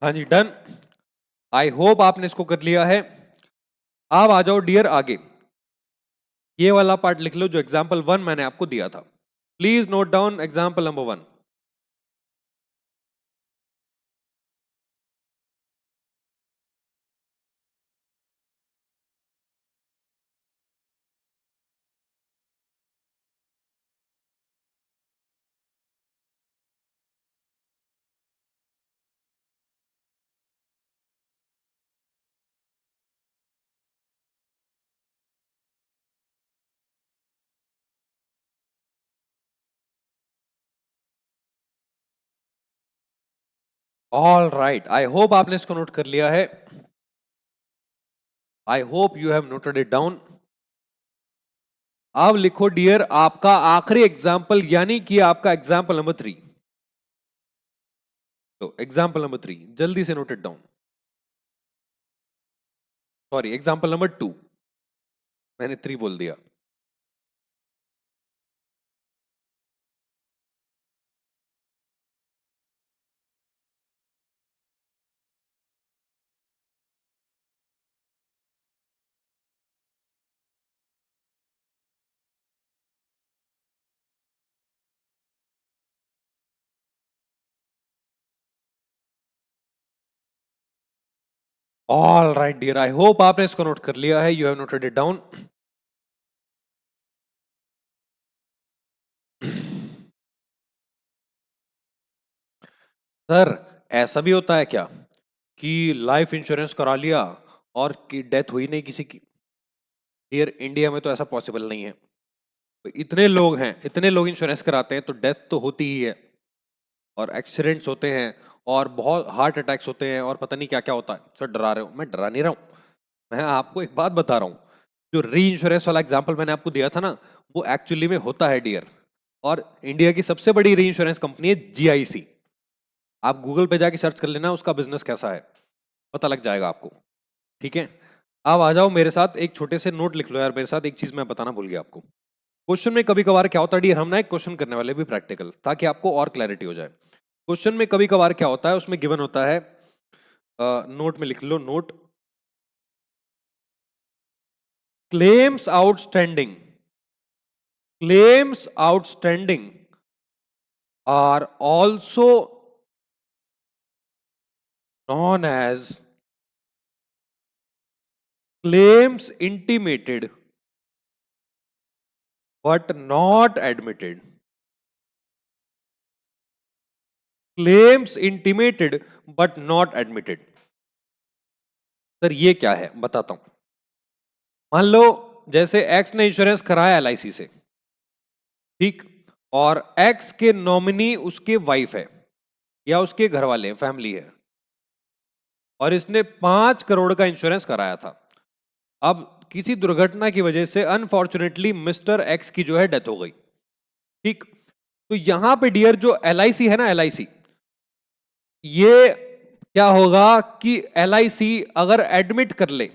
हाँ जी, डन। आई होप आपने इसको कर लिया है। अब आ जाओ डियर आगे, ये वाला पार्ट लिख लो जो एग्जाम्पल 1 मैंने आपको दिया था। Please note down example number 1। All right, I hope आपने इसको नोट कर लिया है। I hope you have noted it down. अब लिखो डियर आपका आखिरी एग्जाम्पल, यानी कि आपका एग्जाम्पल नंबर 3। तो एग्जाम्पल नंबर 3 जल्दी से note it down. Sorry, example number 2, मैंने 3 बोल दिया। All right dear, I hope आपने इसको नोट कर लिया है, you have noted it down. Sir, ऐसा भी होता है क्या कि लाइफ इंश्योरेंस करा लिया और कि डेथ हुई नहीं किसी की? डियर इंडिया में तो ऐसा पॉसिबल नहीं है। तो इतने लोग हैं, इतने लोग इंश्योरेंस कराते हैं तो डेथ तो होती ही है, और एक्सीडेंट्स होते हैं, और बहुत हार्ट अटैक्स होते हैं, और पता नहीं क्या क्या होता है। सर डरा रहे हो? मैं डरा नहीं रहा हूं, मैं आपको एक बात बता रहा हूं। जो री इंश्योरेंस वाला एग्जाम्पल मैंने आपको दिया था ना, वो एक्चुअली में होता है डियर। और इंडिया की सबसे बड़ी री इंश्योरेंस कंपनी है जीआईसी। आप गूगल पे जाके सर्च कर लेना उसका बिजनेस कैसा है, पता लग जाएगा आपको। ठीक है, अब आ जाओ मेरे साथ, एक छोटे से नोट लिख लो यार मेरे साथ, एक चीज मैं बताना भूल गया आपको। क्वेश्चन में कभी कभार क्या होता है डियर, हम ना एक क्वेश्चन करने वाले भी प्रैक्टिकल, ताकि आपको और क्लैरिटी हो जाए। क्वेश्चन में कभी कभार क्या होता है, उसमें गिवन होता है, नोट में लिख लो, note, claims outstanding, claims outstanding are also known as claims intimated but not admitted. Claims intimated but not admitted. Sir ये क्या है, बताता हूं। मान लो जैसे एक्स ने इंश्योरेंस कराया एलआईसी से, ठीक, और एक्स के नॉमिनी उसके वाइफ है या उसके घर वाले हैं, फैमिली है, और इसने 5 करोड़ का इंश्योरेंस कराया था। अब किसी दुर्घटना की वजह से अनफॉर्चुनेटली मिस्टर एक्स की जो है डेथ हो गई, ठीक। तो यहां पे डियर जो एलआईसी है ना, एलआईसी, ये क्या होगा कि एलआईसी अगर एडमिट कर ले,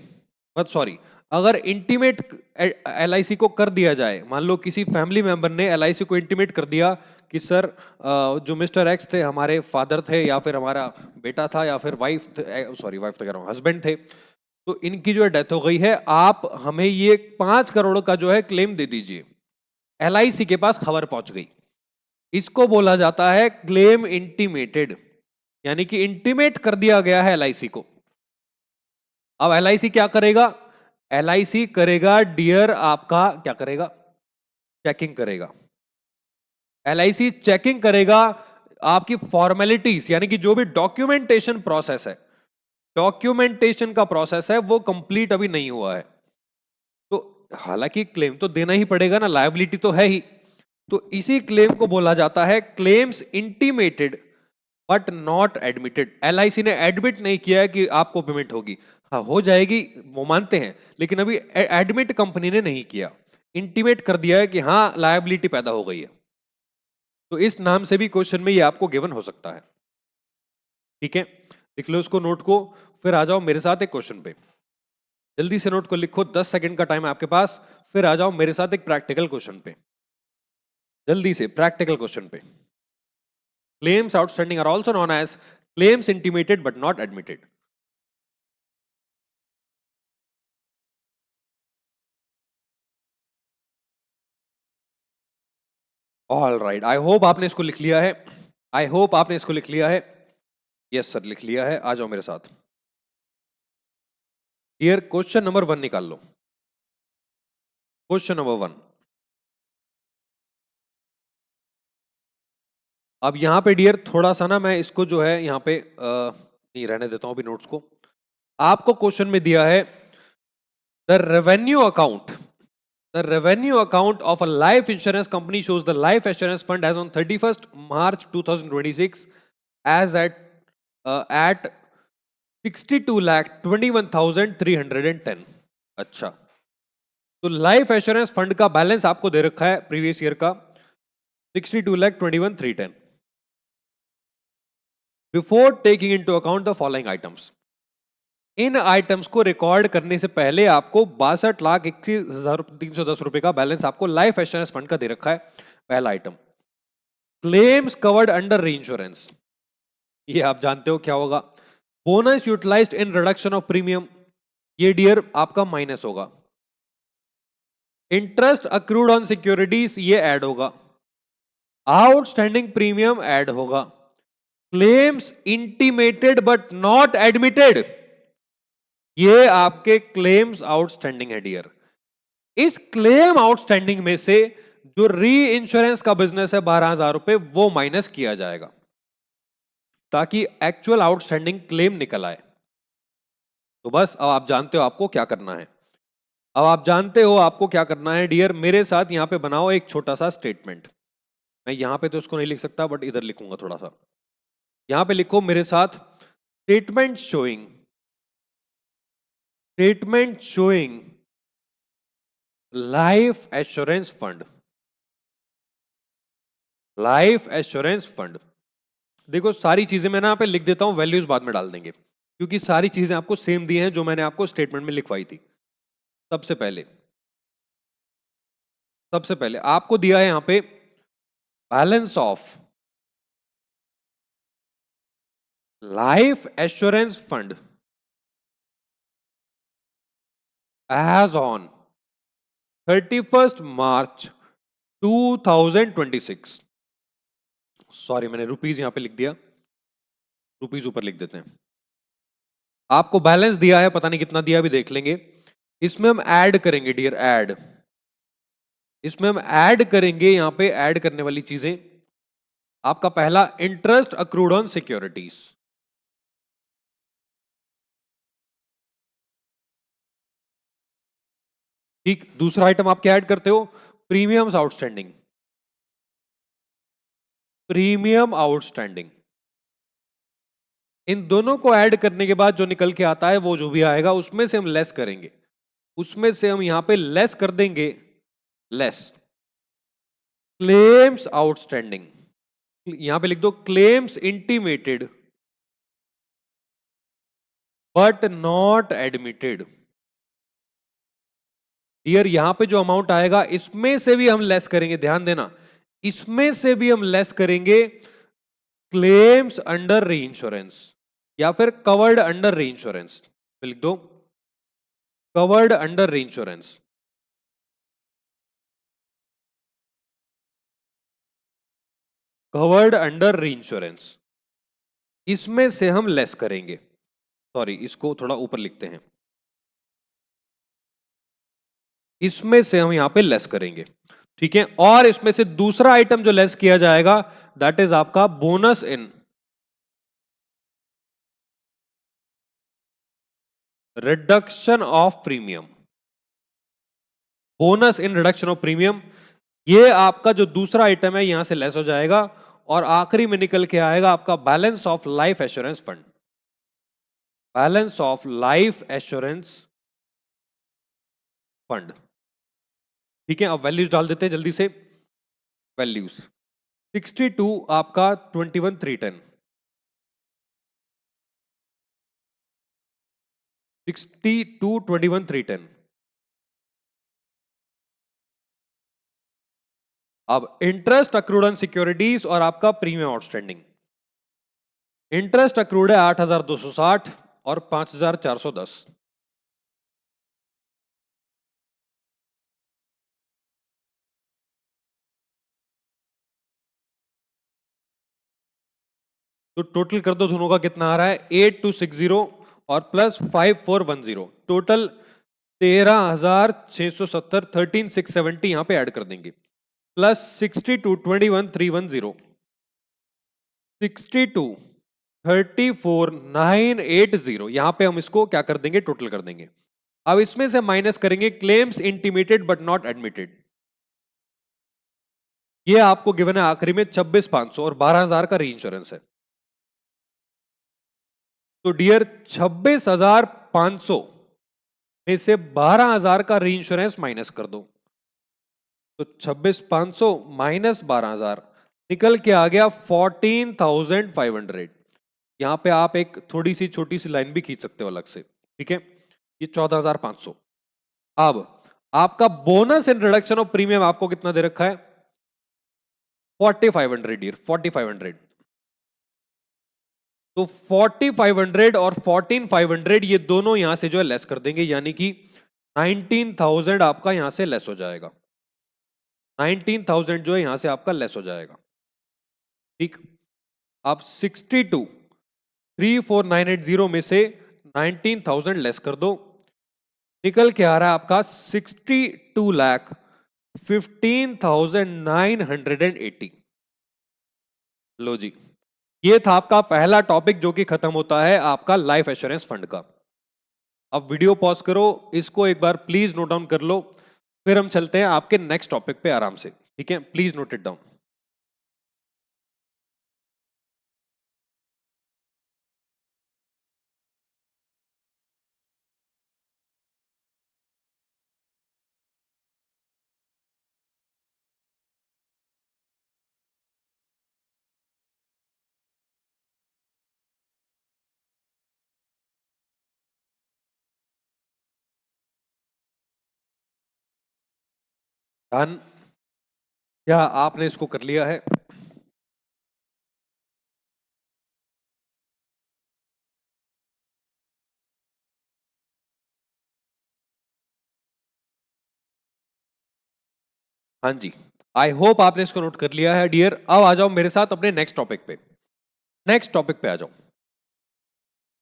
सॉरी, अगर इंटीमेट एलआईसी को कर दिया जाए, मान लो किसी फैमिली मेंबर ने एलआईसी को इंटीमेट कर दिया कि सर जो मिस्टर एक्स थे हमारे फादर थे, या फिर हमारा बेटा था, या फिर वाइफ, सॉरी वाइफ तो कह रहा हूं, हस्बैंड थे, तो इनकी जो डेथ हो गई है, आप हमें ये 5 करोड़ का जो है क्लेम दे दीजिए। एलआईसी के पास खबर पहुंच गई, इसको बोला जाता है क्लेम इंटीमेटेड, यानी कि इंटीमेट कर दिया गया है एलआईसी को। अब एलआईसी क्या करेगा? एलआईसी करेगा डियर आपका, क्या करेगा? चेकिंग करेगा। एलआईसी चेकिंग करेगा आपकी फॉर्मेलिटीज, यानी कि जो भी डॉक्यूमेंटेशन प्रोसेस है, डॉक्यूमेंटेशन का प्रोसेस है वो कंप्लीट अभी नहीं हुआ है। तो हालांकि क्लेम तो देना ही पड़ेगा ना, लायबिलिटी तो है ही, तो इसी क्लेम को बोला जाता है claims intimated but not admitted. LIC ने एडमिट नहीं किया है कि आपको पेमेंट होगी, हाँ हो जाएगी वो मानते हैं, लेकिन अभी एडमिट कंपनी ने नहीं किया, इंटीमेट कर दिया है कि हाँ लायबिलिटी पैदा हो गई है। तो इस नाम से भी क्वेश्चन में ये आपको गिवन हो सकता है। ठीक है, लिख लो इसको नोट को, फिर आ जाओ मेरे साथ एक क्वेश्चन पे। जल्दी से नोट को लिखो, 10 सेकंड का टाइम है आपके पास, फिर आ जाओ मेरे साथ एक प्रैक्टिकल क्वेश्चन पे। जल्दी से प्रैक्टिकल क्वेश्चन पे। Claims outstanding are also known as claims intimated but not admitted. All right, I hope आपने इसको लिख लिया है, आई होप आपने इसको लिख लिया है। यस सर लिख लिया है, आ जाओ मेरे साथ। डियर क्वेश्चन नंबर 1 निकाल लो। क्वेश्चन नंबर 1, अब यहां पे डियर थोड़ा सा ना मैं इसको जो है यहां पे नहीं रहने देता हूं अभी नोट्स को। आपको क्वेश्चन में दिया है the revenue account, the revenue account of a life insurance company shows the life assurance fund as on 31st March 2026 as at 62,21,310। अच्छा, तो लाइफ एश्योरेंस फंड का बैलेंस आपको दे रखा है प्रीवियस ईयर का 62,21,310। Before taking into account the following items, in items को record करने से पहले आपको 62,21,310 रुपए का बैलेंस आपको लाइफ एश्योरेंस फंड का दे रखा है। पहला item, claims covered under reinsurance, ये आप जानते हो क्या होगा। Bonus utilized in reduction of premium, ये डियर आपका माइनस होगा। इंटरेस्ट अक्रूड ऑन सिक्योरिटीज, ये ऐड होगा। आउटस्टैंडिंग प्रीमियम ऐड होगा। Claims intimated but not admitted, ये आपके क्लेम्स आउटस्टैंडिंग है डियर। इस क्लेम आउटस्टैंडिंग में से जो री इंश्योरेंस का बिजनेस है 12,000 रुपए, वो माइनस किया जाएगा ताकि एक्चुअल आउटस्टैंडिंग क्लेम निकल आए। तो बस अब आप जानते हो आपको क्या करना है। अब आप जानते हो आपको क्या करना है डियर, मेरे साथ यहां पे बनाओ एक छोटा सा स्टेटमेंट। मैं यहां पे तो इसको नहीं लिख सकता बट इधर लिखूंगा थोड़ा सा। यहां पे लिखो मेरे साथ, statement showing, statement showing life assurance fund, life assurance fund. देखो सारी चीजें मैं ना यहाँ पे लिख देता हूं, वैल्यूज बाद में डाल देंगे, क्योंकि सारी चीजें आपको सेम दी हैं जो मैंने आपको स्टेटमेंट में लिखवाई थी। सबसे पहले आपको दिया है यहां पे balance of life assurance fund as on 31st March 2026। Sorry मैंने रुपीज यहां पे लिख दिया, रुपीज ऊपर लिख देते हैं। आपको बैलेंस दिया है, पता नहीं कितना दिया अभी देख लेंगे। इसमें हम ऐड करेंगे डियर, ऐड, इसमें हम ऐड करेंगे यहां पे ऐड करने वाली चीजें। आपका पहला इंटरेस्ट अक्रूड ऑन सिक्योरिटीज, ठीक। दूसरा आइटम आप क्या ऐड करते हो, प्रीमियम्स आउटस्टैंडिंग, प्रीमियम आउटस्टैंडिंग। इन दोनों को ऐड करने के बाद जो निकल के आता है वो जो भी आएगा उसमें से हम लेस करेंगे, उसमें से हम यहां पे लेस कर देंगे, लेस क्लेम्स आउटस्टैंडिंग। यहां पे लिख दो claims intimated but not admitted. Dear यहां पे जो अमाउंट आएगा इसमें से भी हम लेस करेंगे, ध्यान देना, इसमें से भी हम लेस करेंगे क्लेम्स अंडर री इंश्योरेंस या फिर कवर्ड अंडर री इंश्योरेंस। लिख दो कवर्ड अंडर री इंश्योरेंस, कवर्ड अंडर री इंश्योरेंस, इसमें से हम लेस करेंगे। सॉरी इसको थोड़ा ऊपर लिखते हैं, इसमें से हम यहां पे लेस करेंगे, ठीक है। और इसमें से दूसरा आइटम जो लेस किया जाएगा दैट इज आपका bonus in reduction of premium, bonus in reduction of premium. ये आपका जो दूसरा आइटम है यहां से लेस हो जाएगा और आखिरी में निकल के आएगा आपका balance of life assurance fund, balance of life assurance fund. ठीक है, अब वैल्यूज डाल देते हैं जल्दी से। वैल्यूज 62 आपका 21,310, 62 21,310। अब इंटरेस्ट अक्रूड ऑन सिक्योरिटीज और आपका प्रीमियम आउटस्टैंडिंग। इंटरेस्ट अक्रूड है 8,260 और 5,410। तो टोटल कर दो दोनों का कितना आ रहा है, 8260 और प्लस 5410, टोटल 13,670, 13,670 यहां पे ऐड कर देंगे, प्लस 62 21,310, 62 34,980, यहां पे हम इसको क्या कर देंगे, टोटल कर देंगे। अब इसमें से माइनस करेंगे claims intimated but not admitted, ये आपको गिवन है आखिरी में 26,500 और 12,000 का री इंश्योरेंस है। तो डियर 26,500 में से 12,000 का री इंश्योरेंस माइनस कर दो, तो 26,500 माइनस 12,000 निकल के आ गया 14,500। यहां पे आप एक थोड़ी सी छोटी सी लाइन भी खींच सकते हो अलग से, ठीक है, ये 14,500। अब आपका bonus in reduction of premium आपको कितना दे रखा है, 4,500 डियर, 4,500। तो 4,500 और 14,500 ये दोनों यहां से जो है लेस कर देंगे, यानी कि 19,000 आपका यहां से लेस हो जाएगा, 19,000 जो है यहां से आपका लेस हो जाएगा। ठीक, आप 62 34,980 में से 19,000 लेस कर दो, निकल के आ रहा है आपका 62,15,980। लो जी, ये था आपका पहला टॉपिक जो कि खत्म होता है आपका लाइफ एश्योरेंस फंड का। अब वीडियो पॉज करो, इसको एक बार प्लीज नोट डाउन कर लो, फिर हम चलते हैं आपके नेक्स्ट टॉपिक पे आराम से, ठीक है, please note it down. Done, क्या आपने इसको कर लिया है? हाँ जी, आई होप आपने इसको नोट कर लिया है डियर। अब आ जाओ मेरे साथ अपने नेक्स्ट टॉपिक पे, नेक्स्ट टॉपिक पे आ जाओ,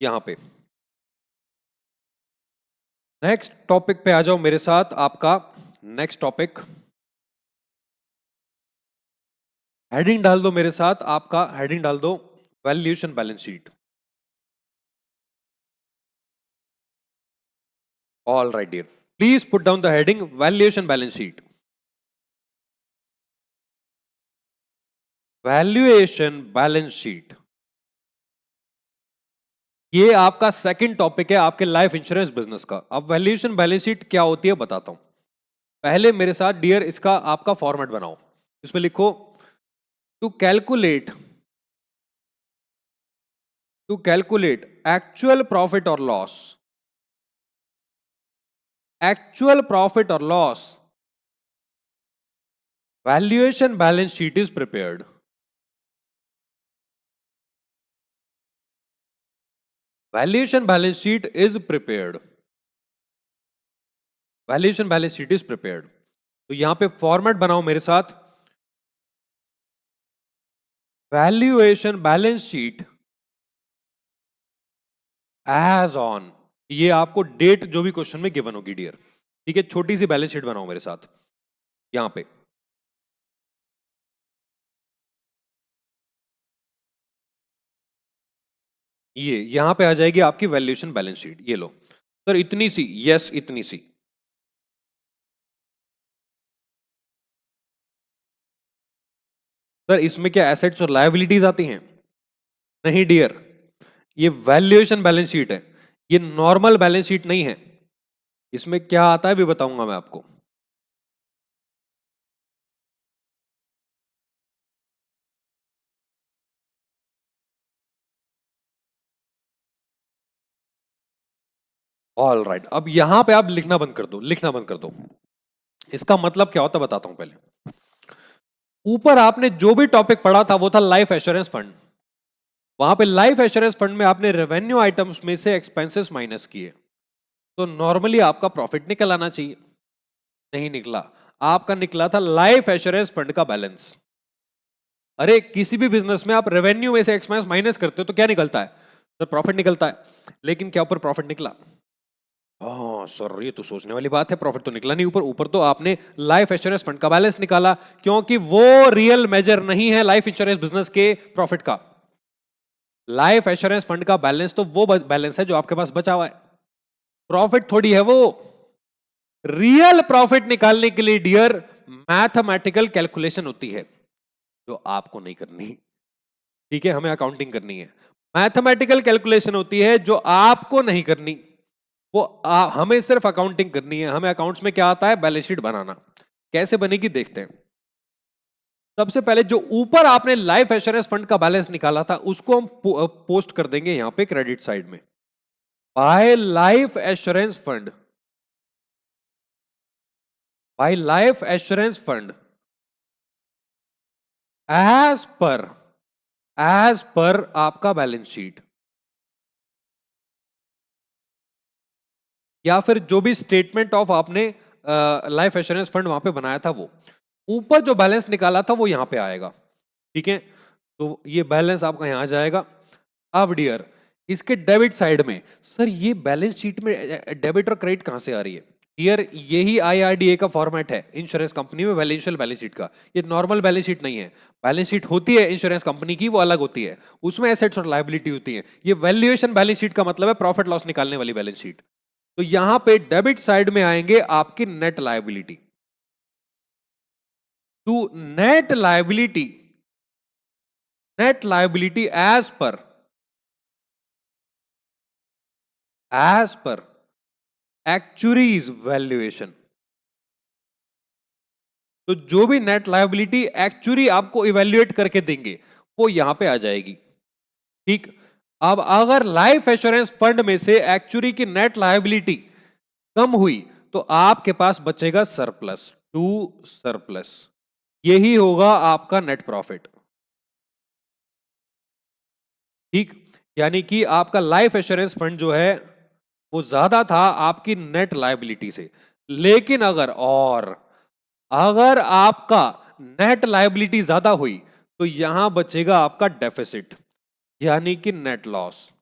यहां पे नेक्स्ट टॉपिक पे आ जाओ मेरे साथ। आपका नेक्स्ट टॉपिक, हेडिंग डाल दो मेरे साथ, आपका हेडिंग डाल दो valuation balance sheet. All right dear, please put down the heading valuation balance sheet. Valuation balance sheet, ये आपका सेकंड टॉपिक है आपके लाइफ इंश्योरेंस बिजनेस का। अब वैल्यूएशन बैलेंस शीट क्या होती है बताता हूं, पहले मेरे साथ डियर इसका आपका फॉर्मेट बनाओ। इसमें लिखो टू कैलकुलेट एक्चुअल प्रॉफिट और लॉस, एक्चुअल प्रॉफिट और loss, valuation balance sheet is prepared. Valuation balance sheet is prepared, valuation balance sheet is prepared. तो यहां पे फॉर्मेट बनाओ मेरे साथ, valuation balance sheet as on, ये आपको डेट जो भी क्वेश्चन में गिवन होगी डियर, ठीक है, छोटी सी बैलेंस शीट बनाओ मेरे साथ यहां पे। ये यहां पे आ जाएगी आपकी वैल्यूएशन बैलेंस शीट, ये लो सर, इतनी सी, यस इतनी सी। सर इसमें क्या एसेट्स और लायबिलिटीज आती हैं? नहीं डियर, ये वैल्यूएशन बैलेंस शीट है, ये नॉर्मल बैलेंस शीट नहीं है। इसमें क्या आता है भी बताऊंगा मैं आपको। ऑल राइट, अब यहां पे आप लिखना बंद कर दो, लिखना बंद कर दो। इसका मतलब क्या होता है बताता हूं पहले। ऊपर आपने जो भी टॉपिक पढ़ा था वो था लाइफ एश्योरेंस फंड। वहां पे लाइफ एश्योरेंस फंड में आपने रेवेन्यू आइटम्स में से एक्सपेंसेस माइनस किए, तो नॉर्मली आपका प्रॉफिट निकल आना चाहिए। नहीं निकला, आपका निकला था लाइफ एश्योरेंस फंड का बैलेंस। अरे किसी भी बिजनेस में आप रेवेन्यू में से एक्सपेंस माइनस करते हो तो क्या निकलता है? तो प्रॉफिट निकलता है। लेकिन क्या ऊपर प्रॉफिट निकला? हाँ सर ये तो सोचने वाली बात है, प्रॉफिट तो निकला नहीं ऊपर। ऊपर तो आपने लाइफ इंश्योरेंस फंड का बैलेंस निकाला, क्योंकि वो रियल मेजर नहीं है लाइफ इंश्योरेंस बिजनेस के प्रॉफिट का। लाइफ इंश्योरेंस फंड का बैलेंस तो वो बैलेंस है जो आपके पास बचा हुआ है, प्रॉफिट थोड़ी है वो। रियल प्रॉफिट निकालने के लिए डियर मैथमेटिकल कैलकुलेशन होती है, जो आपको नहीं करनी, ठीक है? हमें अकाउंटिंग करनी है। मैथमेटिकल कैलकुलेशन होती है जो आपको नहीं करनी, वो हमें सिर्फ अकाउंटिंग करनी है। हमें अकाउंट्स में क्या आता है? बैलेंस शीट बनाना। कैसे बनेगी देखते हैं। सबसे पहले जो ऊपर आपने लाइफ एश्योरेंस फंड का बैलेंस निकाला था उसको हम पोस्ट कर देंगे यहां पे क्रेडिट साइड में, by life assurance fund, by life assurance fund as per आपका बैलेंस शीट, या फिर जो भी स्टेटमेंट ऑफ आपने लाइफ एश्योरेंस फंड वहां पे बनाया था, वो ऊपर जो बैलेंस निकाला था वो यहां पे आएगा, ठीक है? तो ये बैलेंस आपका यहां आ जाएगा। अब डियर इसके डेबिट साइड में, सर ये बैलेंस शीट में डेबिट और क्रेडिट कहां से आ रही है? डियर यही आईआरडीए का फॉर्मेट है इंश्योरेंस कंपनी में वैल्यूएशन बैलेंस शीट का। ये नॉर्मल बैलेंस शीट नहीं है। बैलेंस शीट होती है इंश्योरेंस कंपनी की, वो अलग होती है, उसमें एसेट्स और लायबिलिटी होती है। ये वैल्यूएशन बैलेंस शीट का मतलब है प्रॉफिट लॉस निकालने वाली बैलेंस शीट। तो यहां पे डेबिट साइड में आएंगे आपकी net liability. To net liability, net liability as per actuary's valuation. तो जो भी नेट लायबिलिटी एक्चुरी आपको इवेल्युएट करके देंगे वो यहां पे आ जाएगी, ठीक? अब अगर लाइफ एश्योरेंस फंड में से एक्चुरी की नेट लायबिलिटी कम हुई तो आपके पास बचेगा सरप्लस, टू सरप्लस। यही होगा आपका नेट प्रॉफिट, ठीक? यानी कि आपका लाइफ एश्योरेंस फंड जो है वो ज्यादा था आपकी नेट लायबिलिटी से। लेकिन अगर आपका नेट लायबिलिटी ज्यादा हुई तो यहां बचेगा आपका डेफिसिट, यानी कि नेट लॉस,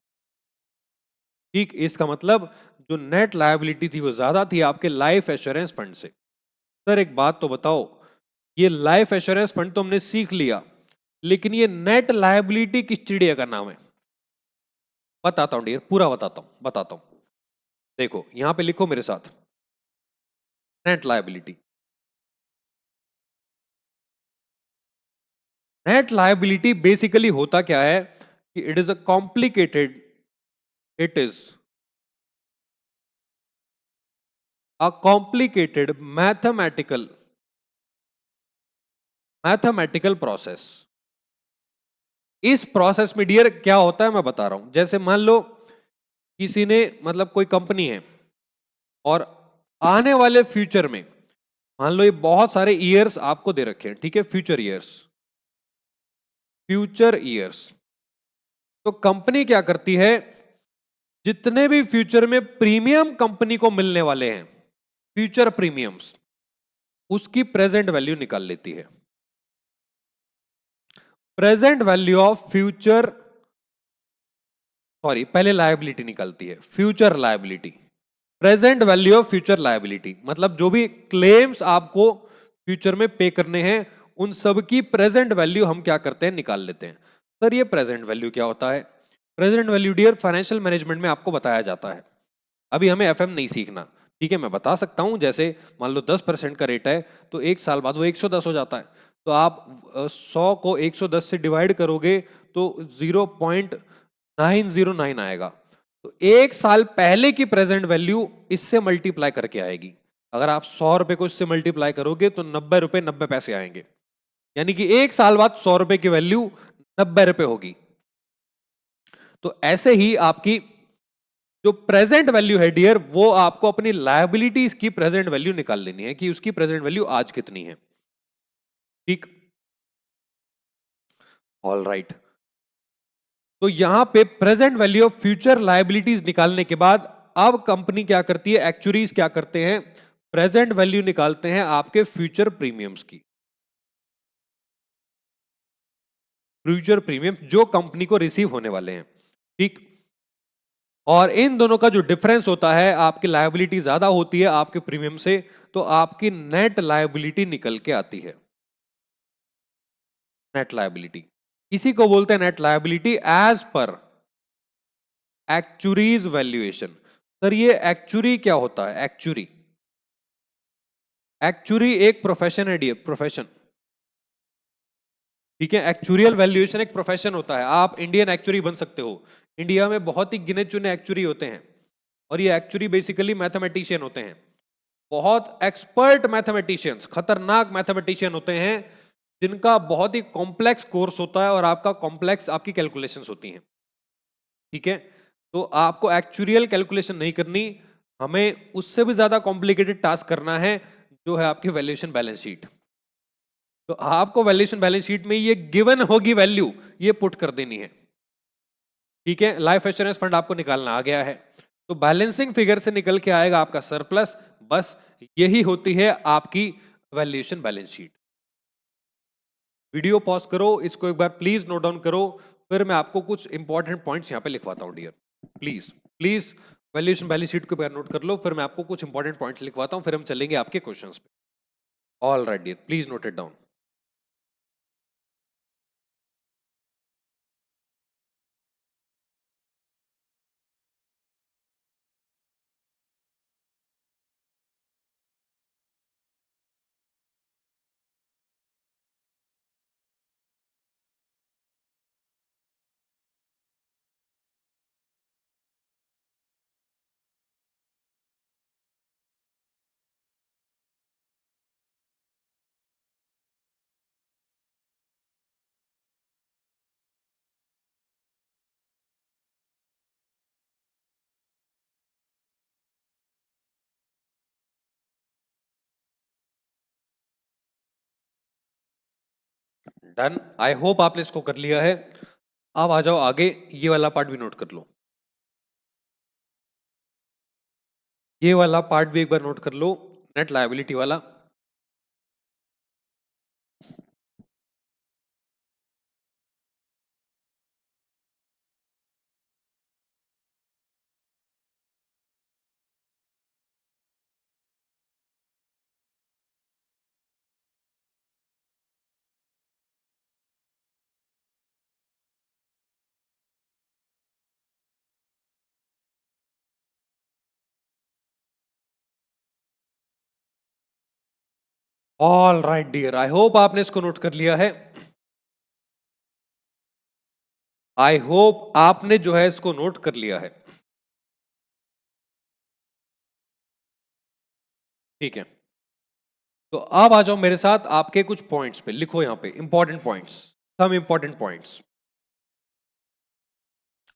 ठीक? इसका मतलब जो नेट लायबिलिटी थी वो ज्यादा थी आपके लाइफ एश्योरेंस फंड से। सर एक बात तो बताओ, ये लाइफ एश्योरेंस फंड तो हमने सीख लिया, लेकिन ये नेट लायबिलिटी किस चिड़िया का नाम है? बताता हूं डियर, पूरा बताता हूं। देखो यहां पे लिखो मेरे साथ, net liability. Net liability basically होता क्या है कि it is a complicated, it is a complicated mathematical process. इस प्रोसेस में डियर क्या होता है मैं बता रहा हूं। जैसे मान लो किसी ने, मतलब कोई कंपनी है और आने वाले फ्यूचर में, मान लो ये बहुत सारे ईयर्स आपको दे रखे हैं, ठीक है? Future years, future years. तो कंपनी क्या करती है, जितने भी फ्यूचर में प्रीमियम कंपनी को मिलने वाले हैं, फ्यूचर प्रीमियम्स, उसकी प्रेजेंट वैल्यू निकाल लेती है। Present value of future, sorry पहले लायबिलिटी निकालती है, future liability, present value of future liability, मतलब जो भी क्लेम्स आपको फ्यूचर में पे करने हैं उन सब की प्रेजेंट वैल्यू हम क्या करते हैं, निकाल लेते हैं। सर ये प्रेजेंट वैल्यू क्या होता है? Present value dear financial management में आपको बताया जाता है, अभी हमें एफएम नहीं सीखना, ठीक है? मैं बता सकता हूं, जैसे मान लो 10% का रेट है तो एक साल बाद वो 110 हो जाता है। तो आप 100 को 110 से डिवाइड करोगे तो 0.909 आएगा। तो 1 साल पहले की प्रेजेंट वैल्यू इससे मल्टीप्लाई करके आएगी। अगर आप 100 रुपए को इससे मल्टीप्लाई करोगे तो 90 रुपए 90 पैसे आएंगे, यानी कि 1 साल बाद 100 रुपए की वैल्यू 90 रुपए होगी। तो ऐसे ही आपकी जो प्रेजेंट वैल्यू है डियर, वो आपको अपनी लायबिलिटीज की प्रेजेंट वैल्यू निकाल लेनी है कि उसकी प्रेजेंट वैल्यू आज कितनी है। ठीक, ऑल राइट। तो यहां पे present value of future liabilities निकालने के बाद अब कंपनी क्या करती है, एक्चुअरीज क्या करते हैं, प्रेजेंट वैल्यू निकालते हैं आपके फ्यूचर प्रीमियम्स की। फ्यूचर प्रीमियम जो कंपनी को रिसीव होने वाले हैं। ठीक, और इन दोनों का जो डिफरेंस होता है, आपकी लायबिलिटी ज्यादा होती है आपके प्रीमियम से, तो आपकी नेट लायबिलिटी निकल के आती है। नेट लायबिलिटी, इसी को बोलते हैं net liability as per actuary's valuation. Sir ये एक्चुरी क्या होता है? एक्चुरी, एक्चुरी एक प्रोफेशन है डियर, प्रोफेशन। ठीक है, एक्चुरियल वैल्यूएशन एक प्रोफेशन होता है। आप इंडियन एक्चुरी बन सकते हो। इंडिया में बहुत ही गिने चुने एक्चुरी होते हैं, और ये एक्चुरी बेसिकली मैथमेटिशियन होते हैं, बहुत एक्सपर्ट मैथमेटिशियंस, खतरनाक मैथमेटिशियन होते हैं, जिनका बहुत ही कॉम्प्लेक्स कोर्स होता है और आपका कॉम्प्लेक्स आपकी कैलकुलेशंस होती हैं। ठीक है, तो आपको एक्चुरियल कैलकुलेशन नहीं करनी, हमें उससे भी ज्यादा कॉम्प्लिकेटेड टास्क करना है, जो है आपकी वैल्यूएशन बैलेंस शीट। तो आपको वैल्यूएशन बैलेंस शीट में ये गिवन होगी वैल्यू, ये पुट कर देनी है। ठीक है, लाइफ इंश्योरेंस फंड आपको निकालना आ गया है, तो बैलेंसिंग फिगर से निकल के आएगा आपका सरप्लस। बस यही होती है आपकी valuation balance sheet. Video pause करो, इसको एक बार प्लीज नोट डाउन करो, फिर मैं आपको कुछ इंपॉर्टेंट पॉइंट्स यहां पे लिखवाता हूं dear. Please please valuation balance sheet को एक बार नोट कर लो, फिर मैं आपको कुछ इंपॉर्टेंट पॉइंट्स लिखवाता हूं, फिर हम चलेंगे आपके क्वेश्चंस पे। All right dear, please note it down. Done, I hope आपने इसको कर लिया है। अब आ जाओ आगे, ये वाला पार्ट भी नोट कर लो, ये वाला पार्ट भी एक बार नोट कर लो, नेट लायबिलिटी वाला। All right dear, I hope आपने इसको नोट कर लिया है। आई होप आपने जो है इसको नोट कर लिया है। ठीक है, तो अब आ जाओ मेरे साथ आपके कुछ पॉइंट्स पे, लिखो यहां पे important points, some important points.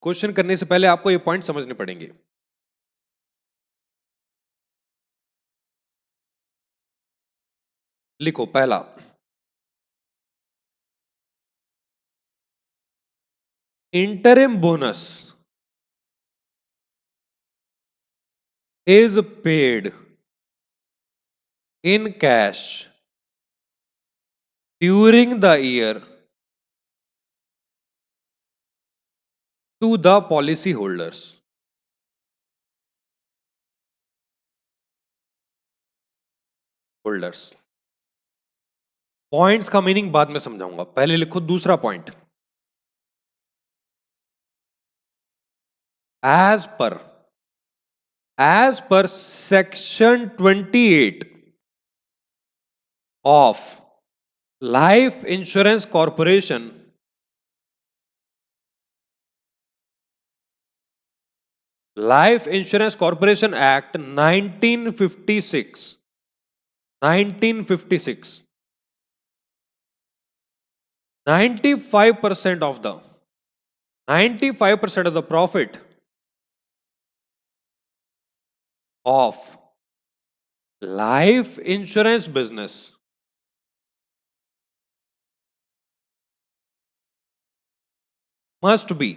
Question करने से पहले आपको ये पॉइंट समझने पड़ेंगे। लिखो पहला, interim bonus is paid in cash during the year to the policy holders. Points का मीनिंग बाद में समझाऊंगा, पहले लिखो दूसरा point, as per section 28 of life insurance corporation life insurance corporation act 1956 95% of the 95% of the profit of life insurance business must be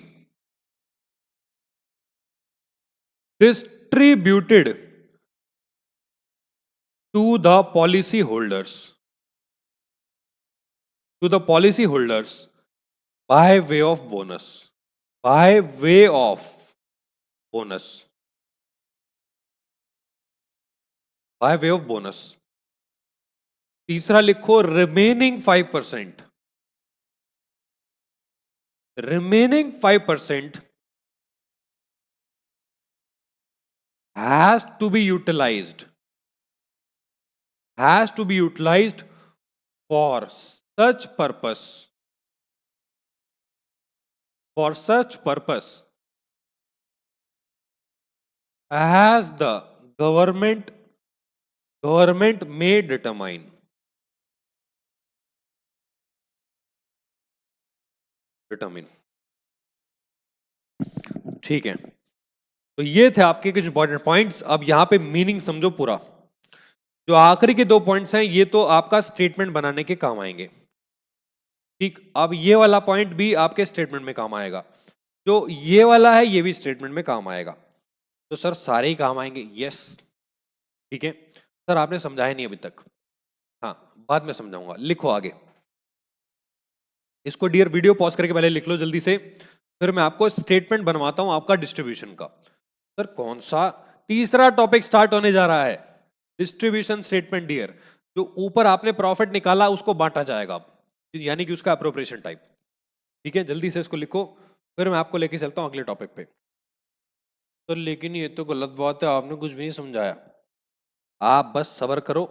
distributed to the policyholders by way of bonus by way of bonus by way of bonus तीसरा लिखो remaining 5% has to be utilized for such purpose as the government may determine. ठीक है, तो ये थे आपके कुछ important points. अब यहां पे मीनिंग समझो पूरा। जो आखिरी के 2 पॉइंट्स हैं ये तो आपका स्टेटमेंट बनाने के काम आएंगे, ठीक। अब ये वाला पॉइंट भी आपके स्टेटमेंट में काम आएगा, जो ये वाला है ये भी स्टेटमेंट में काम आएगा। तो सर सारे ही काम आएंगे? यस, ठीक है। सर आपने समझाया नहीं अभी तक। हाँ, बाद में समझाऊंगा। लिखो आगे इसको। डियर वीडियो पॉज करके पहले लिख लो जल्दी से, फिर मैं आपको स्टेटमेंट बनवाता हूं आपका डिस्ट्रीब्यूशन का। सर कौन सा? तीसरा टॉपिक स्टार्ट होने जा रहा है, डिस्ट्रीब्यूशन स्टेटमेंट। डियर, जो ऊपर आपने प्रॉफिट निकाला उसको बांटा जाएगा, यानी कि उसका अप्रोप्रिएशन टाइप, ठीक है। जल्दी से इसको लिखो, फिर मैं आपको लेके चलता हूं अगले टॉपिक पे। तो लेकिन ये तो गलत बात है, आपने कुछ भी नहीं समझाया। आप बस सब्र करो,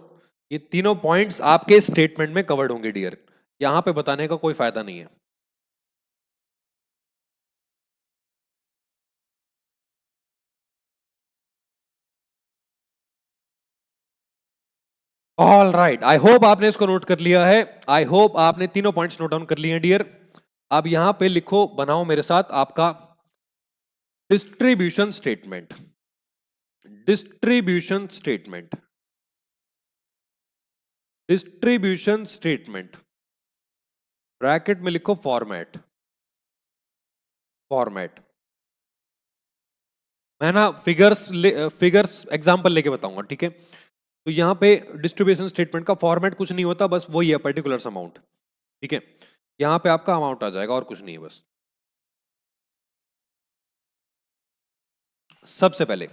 ये तीनों पॉइंट्स आपके स्टेटमेंट में कवर्ड होंगे डियर, यहां पे बताने का कोई फायदा नहीं है। ऑल राइट, आई होप आपने इसको नोट कर लिया है। आई होप आपने तीनों पॉइंट्स नोट डाउन कर लिए हैं डियर। अब यहां पे लिखो, बनाओ मेरे साथ आपका distribution statement. Distribution statement bracket में लिखो फॉर्मेट। मैं ना फिगर्स एग्जांपल लेके बताऊंगा, ठीक है। तो यहां पे डिस्ट्रीब्यूशन स्टेटमेंट का फॉर्मेट कुछ नहीं होता, बस वही है पर्टिकुलर अमाउंट, ठीक है। यहां पे आपका अमाउंट आ जाएगा और कुछ नहीं है। बस सबसे पहले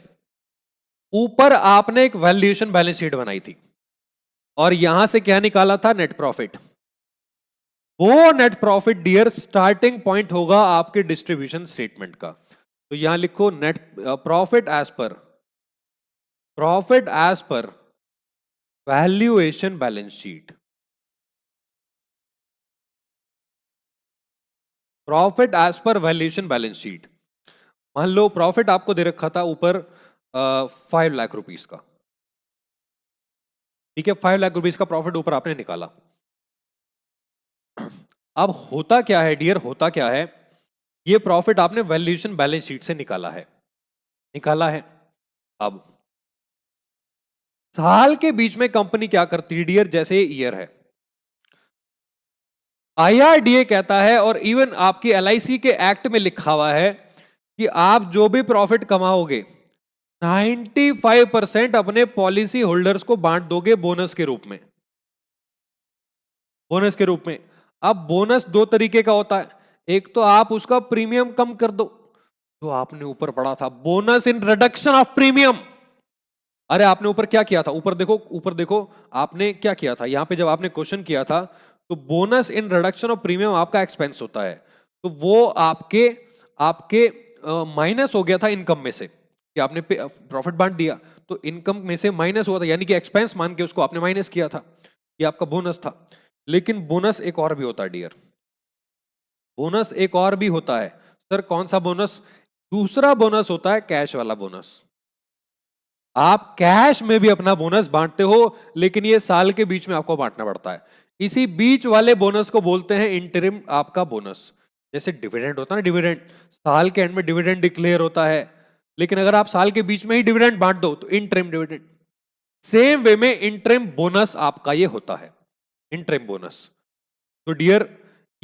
ऊपर आपने एक वैल्यूएशन बैलेंस शीट बनाई थी और यहां से क्या निकाला था? Net profit. वो net profit dear starting point होगा आपके डिस्ट्रीब्यूशन स्टेटमेंट का। तो यहां लिखो net profit as per valuation balance sheet. Profit as per valuation balance sheet. मान लो प्रॉफिट आपको दे रखा था ऊपर 5 लाख रुपीस का, ठीक है। 5 लाख रुपीस का प्रॉफिट ऊपर आपने निकाला। अब होता क्या है डियर, होता क्या है, ये प्रॉफिट आपने वैल्यूएशन बैलेंस शीट से निकाला है। अब साल के बीच में कंपनी क्या करती है डियर, जैसे ईयर है, IRDA कहता है और इवन आपकी LIC के एक्ट में लिखा हुआ है कि आप जो भी प्रॉफिट कमाओगे 95% अपने पॉलिसी होल्डर्स को बांट दोगे बोनस के रूप में। अब बोनस 2 तरीके का होता है, एक तो आप उसका प्रीमियम कम कर दो, जो आपने ऊपर पढ़ा था bonus in reduction of premium. अरे आपने ऊपर क्या किया था? ऊपर देखो आपने क्या किया था। यहां पे जब आपने क्वेश्चन किया था तो bonus in reduction of premium आपका एक्सपेंस होता है, तो वो आपके माइनस हो गया था इनकम में से, कि आपने प्रॉफिट बांट दिया तो इनकम में से माइनस हुआ था, यानी कि एक्सपेंस मान के उसको आपने माइनस किया था, ये आपका बोनस था। लेकिन बोनस एक और भी होता है डियर, बोनस एक और भी होता है। सर कौन सा बोनस? दूसरा बोनस होता है कैश वाला बोनस। आप कैश में भी अपना बोनस बांटते हो, लेकिन ये साल के बीच में आपको बांटना पड़ता है। इसी बीच वाले बोनस को बोलते हैं इंटरिम आपका बोनस। जैसे डिविडेंड होता है ना, डिविडेंड साल के एंड में डिविडेंड डिक्लेयर होता है, लेकिन अगर आप साल के बीच में ही डिविडेंड बांट दो तो इंटरिम डिविडेंड। सेम वे में इंटरिम बोनस आपका ये होता है, इंटरिम बोनस। तो डियर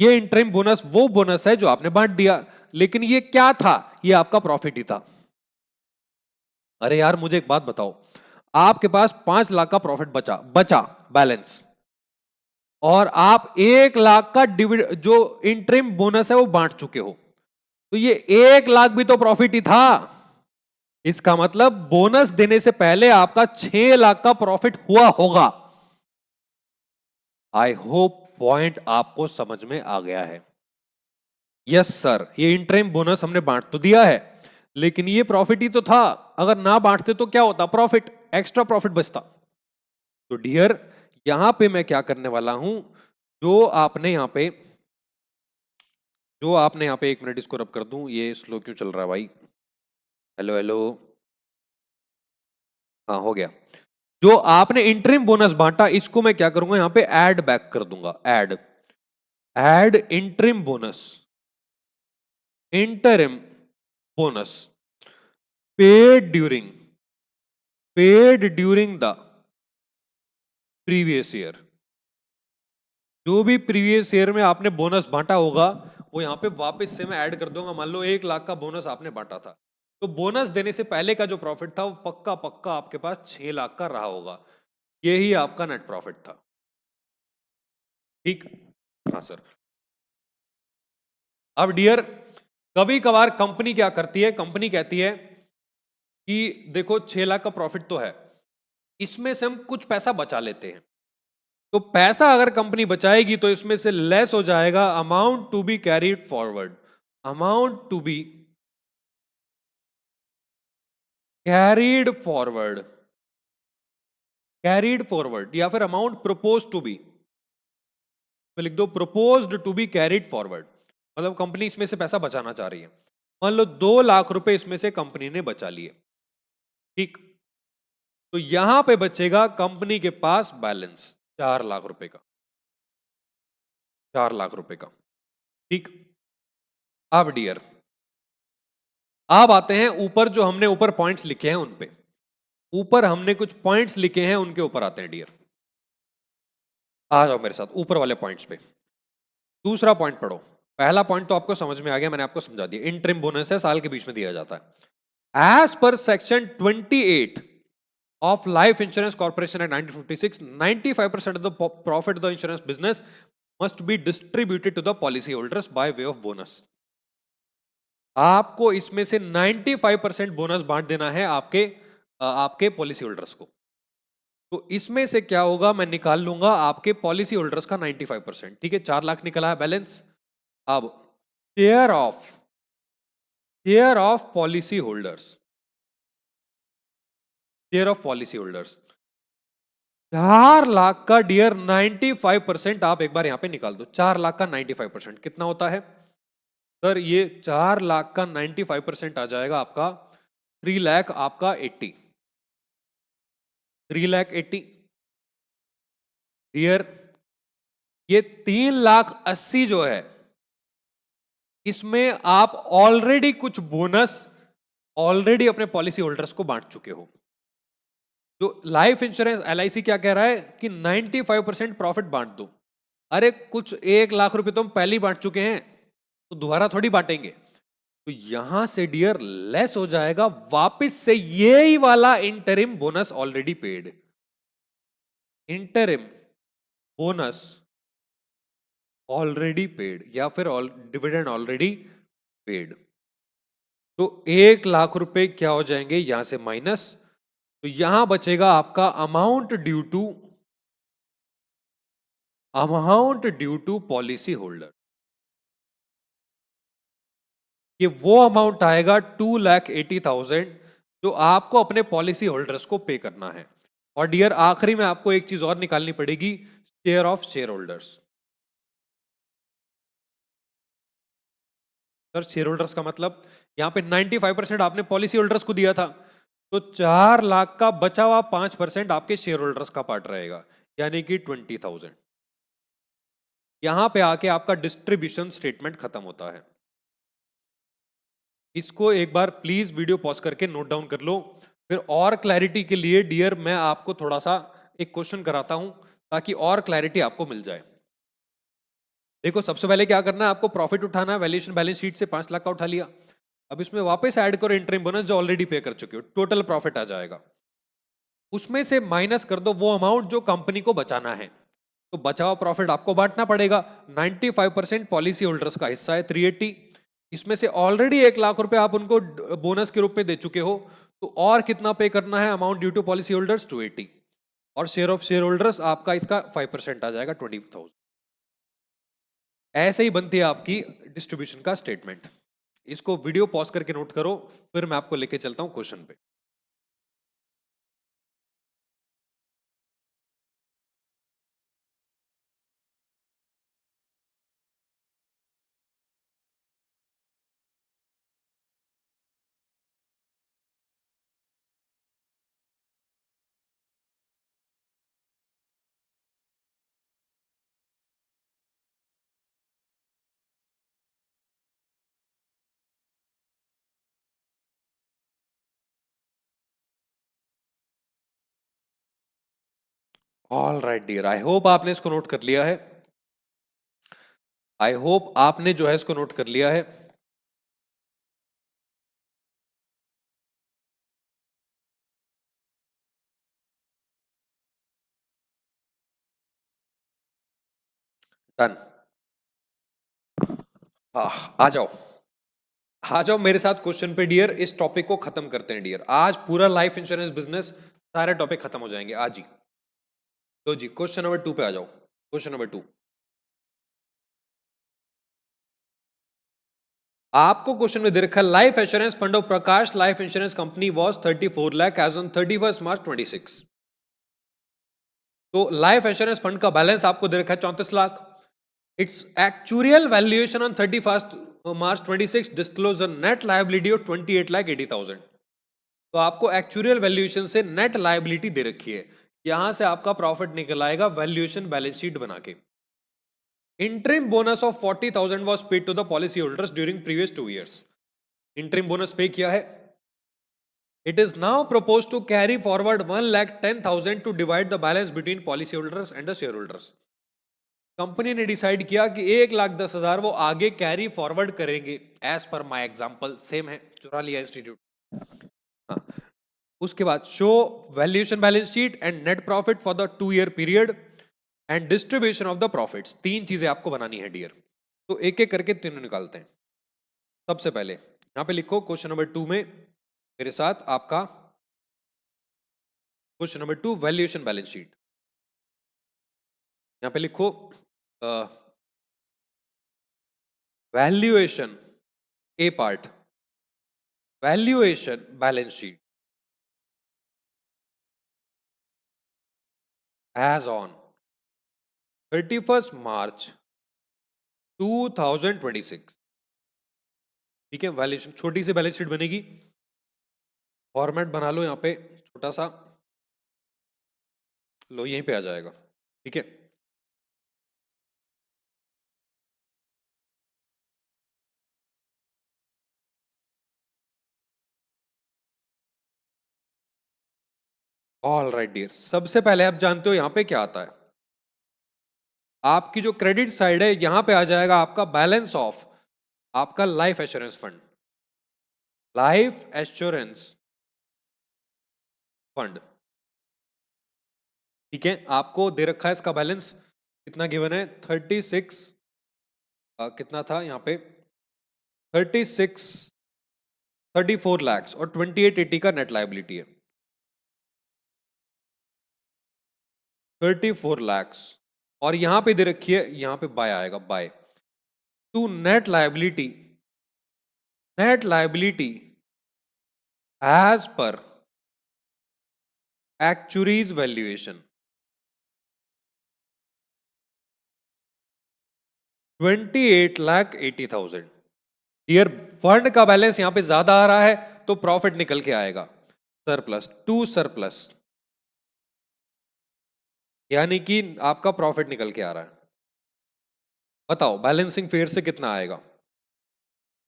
ये इंटरिम बोनस वो बोनस है जो आपने बांट दिया, लेकिन ये क्या था? ये आपका प्रॉफिट ही था। अरे यार मुझे एक बात बताओ, आपके पास 5 लाख का प्रॉफिट बचा बचा बैलेंस, और आप 1 लाख का डिविड जो इंटरिम बोनस है वो बांट चुके हो, तो ये 1 लाख भी तो प्रॉफिट ही था। इसका मतलब बोनस देने से पहले आपका 6 लाख का प्रॉफिट हुआ होगा। आई होप पॉइंट आपको समझ में आ गया है। यस सर, ये इंटरिम बोनस हमने बांट तो दिया है, लेकिन ये प्रॉफिट ही तो था। अगर ना बांटते तो क्या होता? प्रॉफिट, एक्स्ट्रा प्रॉफिट बचता। तो डियर यहां पे मैं क्या करने वाला हूं, जो आपने यहां पे एक मिनट इसको रब कर दूं, ये स्लो क्यों चल रहा है भाई? हेलो हेलो, हाँ हो गया। जो आपने इंटरिम बोनस बांटा, इसको मैं क्या करूंगा, यहां पे ऐड बैक कर दूंगा। Add interim bonus, interim bonus paid during the previous year. जो भी प्रीवियस ईयर में आपने बोनस बांटा होगा वो यहां पे वापस से मैं ऐड कर दूंगा। मान लो 1 लाख का बोनस आपने बांटा था, तो बोनस देने से पहले का जो प्रॉफिट था वो पक्का पक्का आपके पास 6 लाख का रहा होगा। यही आपका नेट प्रॉफिट था। ठीक, हाँ सर। अब डियर कभी कभार कंपनी क्या करती है, कंपनी कहती है कि देखो 6 लाख का प्रॉफिट तो है, इसमें से हम कुछ पैसा बचा लेते हैं। तो पैसा अगर कंपनी बचाएगी तो इसमें से लेस हो जाएगा amount to be carried forward, amount to be carried forward, carried forward, या फिर अमाउंट प्रपोज टू बी, तो लिख दो proposed to be carried forward. मतलब कंपनी इसमें से पैसा बचाना चाह रही है। मान लो 2 लाख रुपए इसमें से कंपनी ने बचा लिए, ठीक। तो यहां पे बचेगा कंपनी के पास बैलेंस 4 लाख रुपए का, 4 लाख रुपए का, ठीक। अब डियर अब आते हैं ऊपर, जो हमने ऊपर पॉइंट्स लिखे हैं उन पे, ऊपर हमने कुछ पॉइंट्स लिखे हैं उनके ऊपर आते हैं डियर। आ जाओ मेरे साथ ऊपर वाले पॉइंट्स पे। दूसरा पॉइंट पढ़ो। पहला पॉइंट तो आपको समझ में आ गया, मैंने आपको समझा दिया। इंटरिम बोनस है, साल के बीच में दिया जाता है। As per section 28 of Life Insurance Corporation Act 1956, 95% of the profit of the insurance business must be distributed to the policy holders by way of bonus. आपको इसमें से 95% बोनस बांट देना है आपके पॉलिसी होल्डर्स को। तो इसमें से क्या होगा, मैं निकाल लूंगा आपके पॉलिसी होल्डर्स का 95%, ठीक है। 4 लाख निकला है बैलेंस। अब share of policy holders, share of policy holders 4 lakh का डियर 95% आप एक बार यहां पे निकाल दो। 4 लाख का 95% कितना होता है सर? ये 4 लाख का 95% आ जाएगा आपका 3 लाख आपका 80, 3 लाख 80। डियर ये 3 लाख 80 जो है, इसमें आप ऑलरेडी कुछ बोनस ऑलरेडी अपने पॉलिसी होल्डर्स को बांट चुके हो। जो लाइफ इंश्योरेंस LIC क्या कह रहा है कि 95% प्रॉफिट बांट दो। अरे कुछ 1 लाख रुपए तो हम पहले ही बांट चुके हैं, तो दोबारा थोड़ी बांटेंगे। तो यहां से डियर लेस हो जाएगा वापस से यही वाला interim bonus already paid, interim bonus already paid, या फिर डिविडेंड ऑलरेडी पेड। तो 1 लाख रुपए क्या हो जाएंगे यहां से माइनस, तो यहां बचेगा आपका amount due to policy holder. ये वो अमाउंट आएगा 2,80,000 जो आपको अपने पॉलिसी होल्डर्स को पे करना है। और डियर आखिरी में आपको एक चीज और निकालनी पड़ेगी, share of share holders. Sir share holders का मतलब यहाँ पे 95% आपने पॉलिसी होल्डर्स को दिया था, तो 4 लाख का बचा हुआ 5% आपके शेयर होल्डर्स का पार्ट रहेगा, यानी कि 20,000। यहां पे आके आपका डिस्ट्रीब्यूशन स्टेटमेंट खत्म होता है। इसको एक बार प्लीज वीडियो पॉज करके नोट डाउन कर लो। फिर और क्लैरिटी के लिए डियर मैं आपको थोड़ा सा एक क्वेश्चन कराता हूं, ताकि और क्लैरिटी आपको मिल जाए। देखो सबसे पहले क्या करना है, आपको प्रॉफिट उठाना है। वैल्यूएशन बैलेंस शीट से 5 लाख का उठा लिया। अब इसमें वापस ऐड करो इंटरिम बोनस जो ऑलरेडी पे कर चुके हो, टोटल प्रॉफिट आ जाएगा। उसमें से माइनस कर दो वो अमाउंट जो कंपनी को बचाना है, तो बचा हुआ प्रॉफिट आपको बांटना पड़ेगा। 95% पॉलिसी होल्डर्स का हिस्सा है 380, इसमें से ऑलरेडी 1 लाख रुपए आप उनको बोनस के रूप में दे चुके हो, तो और कितना पे करना है amount due to policy holders 280, और शेयर ऑफ शेयर होल्डर्स आपका इसका 5% आ जाएगा 20,000। ऐसे ही बनती है आपकी डिस्ट्रीब्यूशन का स्टेटमेंट। इसको वीडियो पॉज करके नोट करो, फिर मैं आपको लेके चलता हूं क्वेश्चन पे। All right dear, I hope आपने इसको नोट कर लिया है। आई होप आपने जो है इसको नोट कर लिया है। डन। आ जाओ, आ जाओ मेरे साथ क्वेश्चन पे डियर। इस टॉपिक को खत्म करते हैं डियर, आज पूरा लाइफ इंश्योरेंस बिजनेस सारे टॉपिक खत्म हो जाएंगे आज ही। तो जी क्वेश्चन नंबर 2 पे आ जाओ। क्वेश्चन नंबर 2, आपको क्वेश्चन में दे रखा है life insurance fund of Prakash life insurance company was 34 lakh as on 31 March 26। तो लाइफ इंश्योरेंस फंड का बैलेंस आपको दे रखा है 34 lakh. It's actual valuation on 31 March 26 disclose a net liability of 28 lakh 80,000। तो आपको एक्चुअल वैल्यूएशन से नेट लायबिलिटी दे रखी है, यहां से आपका प्रॉफिट निकल आएगा वैल्यूएशन बैलेंस शीट बना के। Interim bonus of 40,000 was paid to the policy holders during previous 2 years. Interim bonus pay किया है। It is now propose to carry forward 1,10,000 to divide the balance between policy holders and the share holders. Company ने decide किया कि 1,10,000 वो आगे carry forward करेंगे। As per my example same है, चुरा लिया इंस्टीट्यूट। हाँ। उसके बाद show valuation balance sheet and net profit for the 2 year period and distribution of the profits. 3 चीजें आपको बनानी है डियर, तो एक एक करके तीनों निकालते हैं। सबसे पहले यहां पे लिखो क्वेश्चन नंबर 2 में मेरे साथ आपका question number 2 valuation balance sheet. यहां पे लिखो valuation A part, valuation balance sheet as on 31st March 2026। ठीक है, वैल्यूएशन छोटी सी बैलेंस शीट बनेगी। फॉर्मेट बना लो यहां पे छोटा सा, लो यहीं पे आ जाएगा। ठीक है, ऑल राइट डियर। सबसे पहले आप जानते हो यहां पे क्या आता है, आपकी जो क्रेडिट साइड है यहां पे आ जाएगा आपका बैलेंस ऑफ आपका life assurance fund. Life assurance fund, ठीक है, आपको दे रखा है इसका बैलेंस कितना गिवन है 36, कितना था यहाँ पे 36 34 लाख और 2880 का नेट लायबिलिटी है। 34 लाख और यहां पे दे रखी है, यहां पे बाय आएगा, by to net liability as per actuary's valuation 28,80,000। Dear fund का बैलेंस यहां पे ज्यादा आ रहा है तो प्रॉफिट निकल के आएगा सरप्लस टू सरप्लस, यानी कि आपका प्रॉफिट निकल के आ रहा है। बताओ बैलेंसिंग फेयर से कितना आएगा?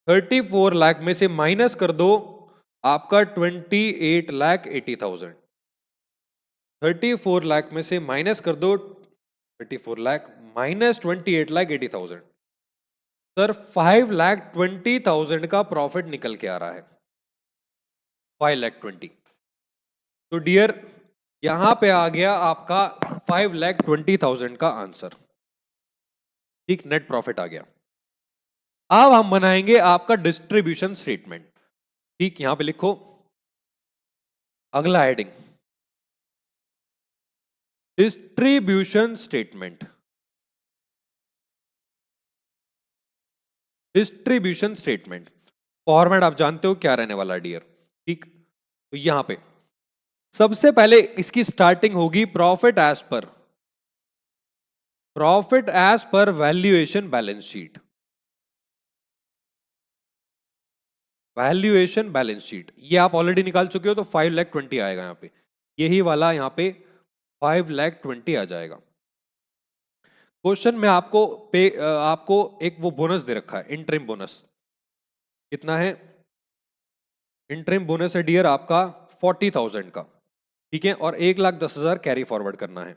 34 लाख में से माइनस कर दो आपका 28,80,000। 34 लाख में से माइनस कर दो 34 लाख माइनस 28,80,000। सर 5,20,000 का प्रॉफिट निकल के आ रहा है। 5,20,000। तो डियर यहां पे आ गया आपका 5,20,000 का आंसर। ठीक, नेट प्रॉफिट आ गया। अब हम बनाएंगे आपका डिस्ट्रीब्यूशन स्टेटमेंट। ठीक, यहां पे लिखो अगला heading distribution statement. Distribution statement format आप जानते हो क्या रहने वाला डियर। ठीक, तो यहां पे सबसे पहले इसकी स्टार्टिंग होगी profit as per valuation balance sheet. Valuation balance sheet ये आप ऑलरेडी निकाल चुके हो तो 5,20,000 आएगा यहां पे, यही वाला यहां पे 5,20,000 आ जाएगा। क्वेश्चन में आपको एक वो बोनस दे रखा है इंटरिम बोनस। कितना है? इंटरिम बोनस है डियर आपका 40,000 का। ठीक है, और 1,10,000 कैरी फॉरवर्ड करना है।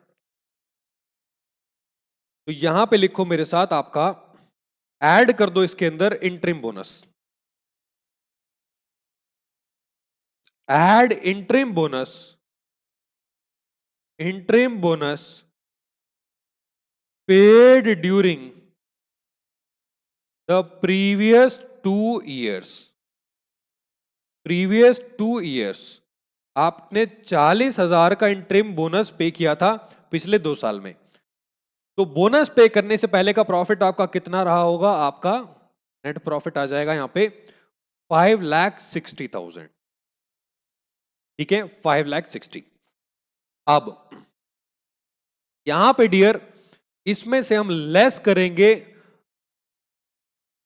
तो यहां पे लिखो मेरे साथ आपका ऐड कर दो इसके अंदर interim bonus. Add interim bonus paid during the previous two years. आपने 40,000 का इंटरिम बोनस पे किया था पिछले 2 साल में, तो बोनस पे करने से पहले का प्रॉफिट आपका कितना रहा होगा? आपका नेट प्रॉफिट आ जाएगा यहां पे 5,60,000। ठीक है, 5,60,000। अब यहां पे डियर इसमें से हम लेस करेंगे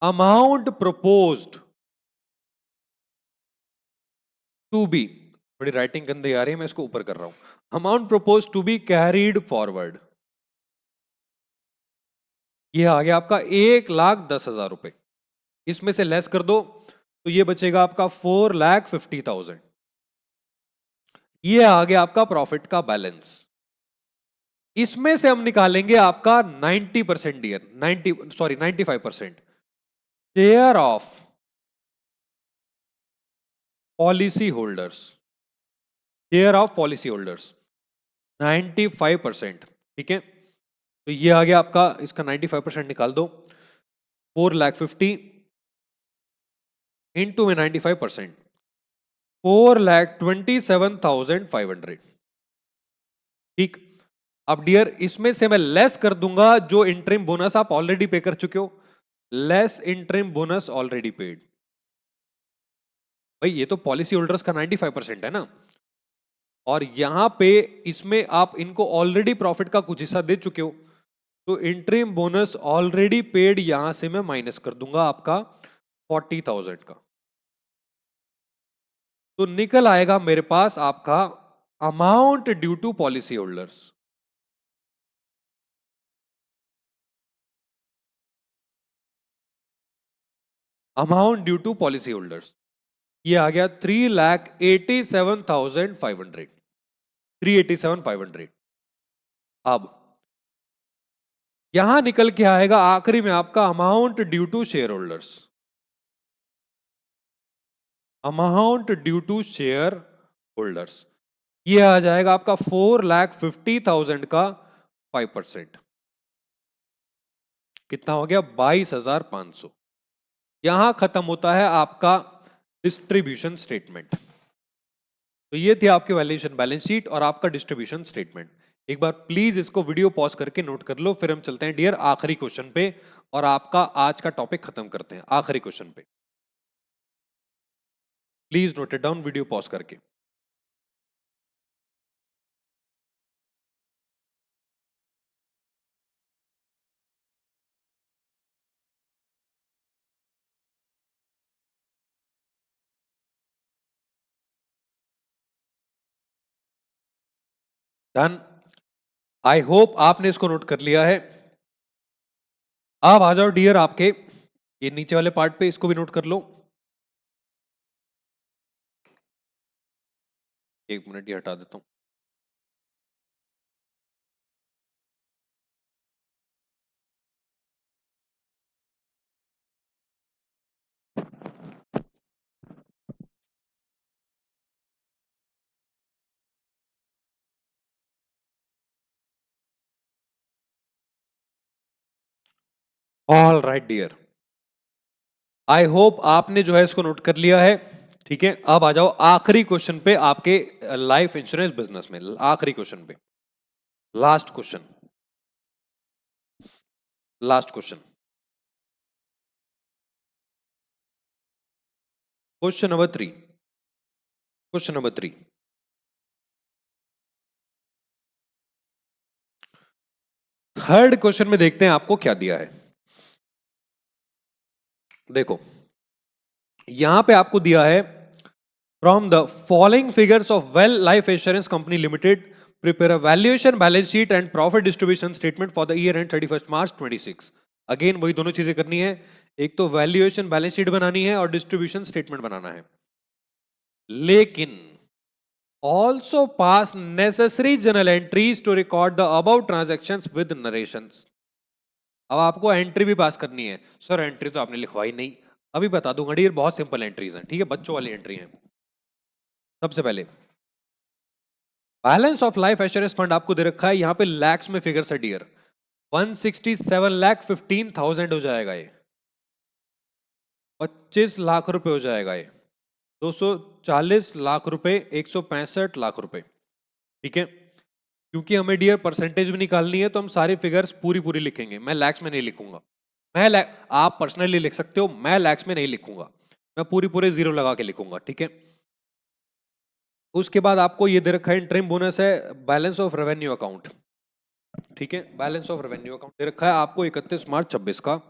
अमाउंट प्रपोज्ड टू बी, थोड़ी राइटिंग गंदी आ रही है मैं इसको ऊपर कर रहा हूं, amount proposed to be carried forward. ये आ गया आपका 1,10,000 रुपए। इसमें से लेस कर दो तो ये बचेगा आपका 4,50,000। ये आ गया आपका प्रॉफिट का बैलेंस। इसमें से हम निकालेंगे आपका 90% dear 95% share of policy holders. Share of policy holders 95%। ठीक है, तो ये आ गया आपका, इसका 95% निकाल दो। 4,50,000 इंटू में 95%, 4,27,500। ठीक, अब डियर इसमें से मैं लेस कर दूंगा जो इंटरिम बोनस आप ऑलरेडी पे कर चुके हो, less interim bonus already paid. भाई ये तो पॉलिसी होल्डर्स का 95% है ना, और यहां पे इसमें आप इनको ऑलरेडी प्रॉफिट का कुछ हिस्सा दे चुके हो, तो इंटरिम बोनस ऑलरेडी पेड यहां से मैं माइनस कर दूंगा आपका 40,000 का। तो निकल आएगा मेरे पास आपका amount due to policy holders. Amount due to policy holders ये आ गया 3,87,500। 3,87,500। अब यहां निकल के आएगा आखिरी में आपका amount due to share holders. Amount due to share holders ये आ जाएगा आपका 4,50,000 का 5%। कितना हो गया? 22,500। यहां खत्म होता है आपका डिस्ट्रीब्यूशन स्टेटमेंट। तो ये थी आपकी वैल्यूएशन बैलेंस शीट और आपका डिस्ट्रीब्यूशन स्टेटमेंट। एक बार प्लीज इसको वीडियो पॉज करके नोट कर लो, फिर हम चलते हैं डियर आखिरी क्वेश्चन पे और आपका आज का टॉपिक खत्म करते हैं आखिरी क्वेश्चन पे। Please note it down video pause करके। डन। आई होप आपने इसको नोट कर लिया है। आप आ जाओ डियर आपके ये नीचे वाले पार्ट पे, इसको भी नोट कर लो। एक मिनट ये हटा देता हूं। All right dear, I hope आपने जो है इसको नोट कर लिया है। ठीक है, अब आ जाओ आखिरी क्वेश्चन पे आपके लाइफ इंश्योरेंस बिजनेस में। आखिरी क्वेश्चन पे, last question, last question, question number 3। Question number 3, third question में देखते हैं आपको क्या दिया है। देखो यहां पे आपको दिया है, from the following figures of well life insurance company limited prepare a valuation, balance sheet and profit distribution statement for the year and 31 March 26। Again वही दोनों चीजें करनी है, एक तो वैल्यूएशन बैलेंस शीट बनानी है और डिस्ट्रीब्यूशन स्टेटमेंट बनाना है। लेकिन also pass necessary journal entries to record the above transactions with narrations। अब आपको एंट्री भी पास करनी है। सर एंट्री तो आपने लिखवाई नहीं, अभी बता दूंगा डियर, बहुत सिंपल एंट्रीज हैं। ठीक है, बच्चों वाली एंट्री है। सबसे पहले balance of life assurance fund आपको दे रखा है, यहां पे लैक्स में फिगर है डियर। 167,15,000 हो जाएगा ये, 25 लाख रुपए हो जाएगा ये, 240 लाख रुपए, 165 लाख रुपए। ठीक है, क्योंकि हमें डियर परसेंटेज भी निकालनी है तो हम सारी फिगर्स पूरी पूरी लिखेंगे। मैं लैक्स में नहीं लिखूंगा, आप पर्सनली लिख सकते हो, मैं लैक्स में नहीं लिखूंगा, मैं पूरी पूरे जीरो लगा के लिखूंगा। ठीक है, उसके बाद आपको ये दे रखा है इंटरिम बोनस है, बैलेंस ऑफ रेवेन्यू अकाउंट। ठीक है, बैलेंस ऑफ रेवेन्यू अकाउंट दे रखा है आपको 31 मार्च 26 का।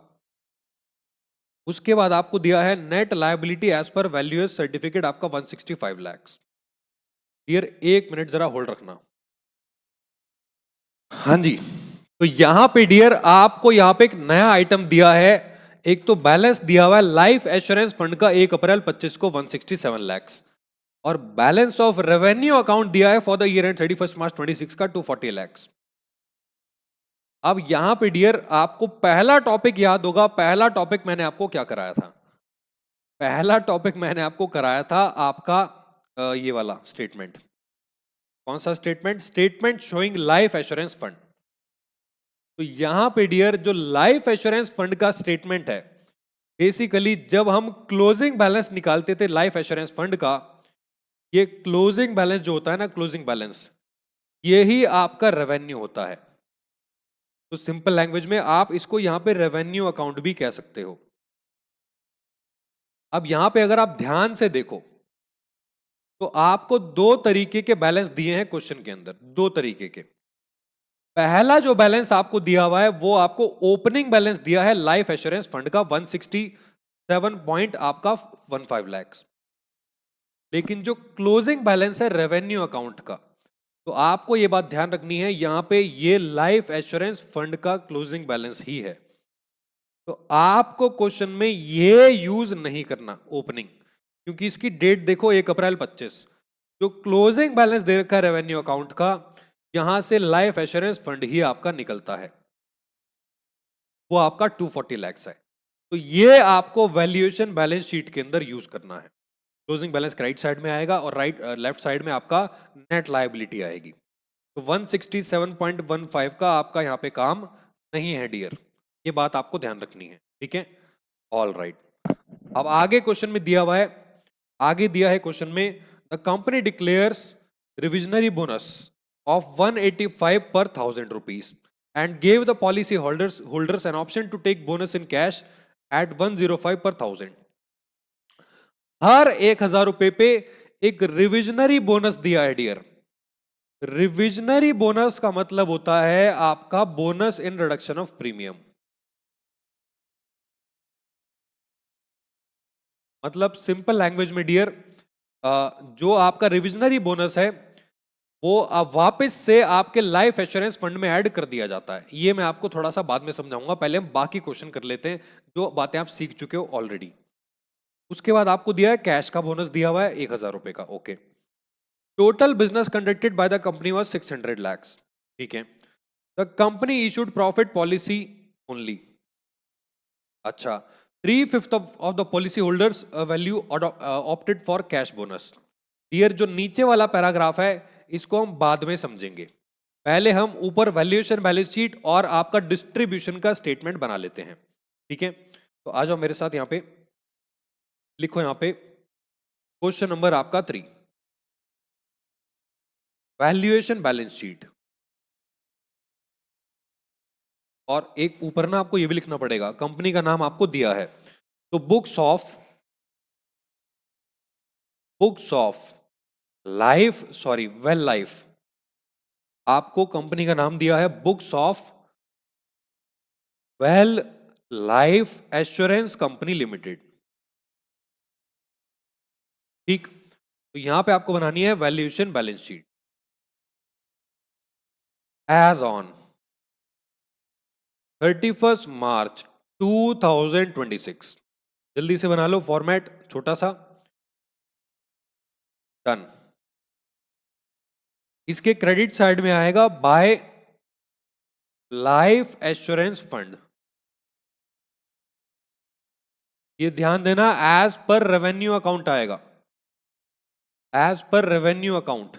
उसके बाद आपको दिया है नेट लायबिलिटी एज पर वैल्यूएस सर्टिफिकेट आपका 165 लाख। डियर एक मिनट जरा होल्ड रखना। हाँ जी, तो यहां पे डियर आपको यहां पे एक नया आइटम दिया है। एक तो बैलेंस दिया हुआ है लाइफ एश्योरेंस फंड का 1 अप्रैल 25 को 167 लाख, और बैलेंस ऑफ रेवेन्यू अकाउंट दिया है for the year and 31 March 26 का 240 लाख। अब यहां पे डियर आपको पहला टॉपिक याद होगा, पहला टॉपिक मैंने आपको क्या कराया था? पहला टॉपिक मैंने आपको कराया था आपका ये वाला स्टेटमेंट। कौन सा statement? Statement showing life assurance fund. तो यहां पे डियर जो लाइफ एश्योरेंस फंड का स्टेटमेंट है, बेसिकली जब हम क्लोजिंग बैलेंस निकालते थे लाइफ एश्योरेंस फंड का, ये क्लोजिंग बैलेंस जो होता है ना, क्लोजिंग बैलेंस, यही आपका रेवेन्यू होता है। तो सिंपल लैंग्वेज में आप इसको यहां पे रेवेन्यू अकाउंट भी कह सकते हो। अब यहां पे अगर आप ध्यान से देखो तो आपको दो तरीके के बैलेंस दिए हैं क्वेश्चन के अंदर, दो तरीके के। पहला जो बैलेंस आपको दिया हुआ है वो आपको ओपनिंग बैलेंस दिया है लाइफ एश्योरेंस फंड का 167 पॉइंट आपका 15 लाख। लेकिन जो क्लोजिंग बैलेंस है रेवेन्यू अकाउंट का, तो आपको ये बात ध्यान रखनी है, यहां पे ये लाइफ एश्योरेंस फंड का क्लोजिंग बैलेंस ही है। तो आपको क्वेश्चन में ये यूज नहीं करना ओपनिंग, क्योंकि इसकी डेट देखो 1 अप्रैल 25। जो क्लोजिंग बैलेंस दे रखा है रेवेन्यू अकाउंट का, यहां से लाइफ एश्योरेंस फंड ही आपका निकलता है, वो आपका 240 लाख है। तो ये आपको वैल्यूएशन बैलेंस शीट के अंदर यूज करना है। क्लोजिंग बैलेंस राइट साइड में आएगा और लेफ्ट साइड में आपका नेट लायबिलिटी आएगी। तो 167.15 का आपका यहां पे काम नहीं है डियर, ये बात आपको ध्यान रखनी है। ठीक है, ऑल राइट। अब आगे क्वेश्चन में दिया हुआ है, आगे दिया है क्वेश्चन में, the company declares revisionary bonus of 185 पर 1000 rupees and gave the policy holders an option to take bonus in cash at 105 per 1000। हर 1000 रुपए पे एक रिविजनरी बोनस दिया है डियर। रिविजनरी बोनस का मतलब होता है आपका bonus in reduction of premium. मतलब सिंपल लैंग्वेज में डियर, जो आपका रिविजनरी बोनस है वो अब वापस से आपके लाइफ इंश्योरेंस फंड में ऐड कर दिया जाता है। ये मैं आपको थोड़ा सा बाद में समझाऊंगा, पहले हम बाकी क्वेश्चन कर लेते हैं जो बातें आप सीख चुके हो ऑलरेडी। उसके बाद आपको दिया है कैश का बोनस दिया हुआ है 1000 रुपए का। Okay, total business conducted by the company was 600 lakhs। ठीक है, the company issued profit policy only. अच्छा, 3/5 of the policy holders value opted for cash bonus. Dear, जो नीचे वाला पैराग्राफ है इसको हम बाद में समझेंगे, पहले हम ऊपर वैल्यूएशन बैलेंस शीट और आपका डिस्ट्रीब्यूशन का स्टेटमेंट बना लेते हैं। ठीक है, तो आ जाओ मेरे साथ, यहां पे लिखो, यहां पे क्वेश्चन नंबर आपका 3, वैल्यूएशन बैलेंस शीट। और एक ऊपर ना आपको ये भी लिखना पड़ेगा, कंपनी का नाम आपको दिया है, तो books of life, sorry well life, आपको कंपनी का नाम दिया है books of well life assurance company limited. ठीक, तो यहां पे आपको बनानी है valuation balance sheet as on 31 March 2026। जल्दी से बना लो, फॉर्मेट छोटा सा, डन। इसके क्रेडिट साइड में आएगा बाय लाइफ एश्योरेंस फंड। ये ध्यान देना, एज पर रेवेन्यू अकाउंट आएगा, as per revenue account,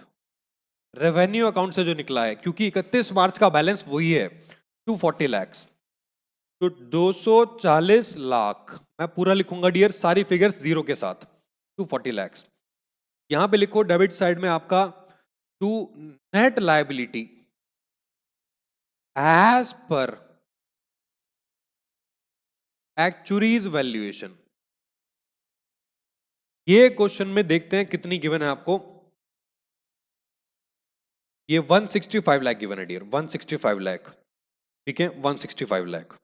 revenue account से जो निकला है, क्योंकि 31 मार्च का बैलेंस वही है 240 lakhs। तो 240 लाख मैं पूरा लिखूंगा डियर, सारी फिगर्स जीरो के साथ, 240 lakhs। यहां पे लिखो डेबिट साइड में आपका to net liability as per actuary's valuation. ये क्वेश्चन में देखते हैं कितनी गिवन है आपको। ये 165 लाख गिवन है डियर, 165 लाख। ठीक है, 165 लाख।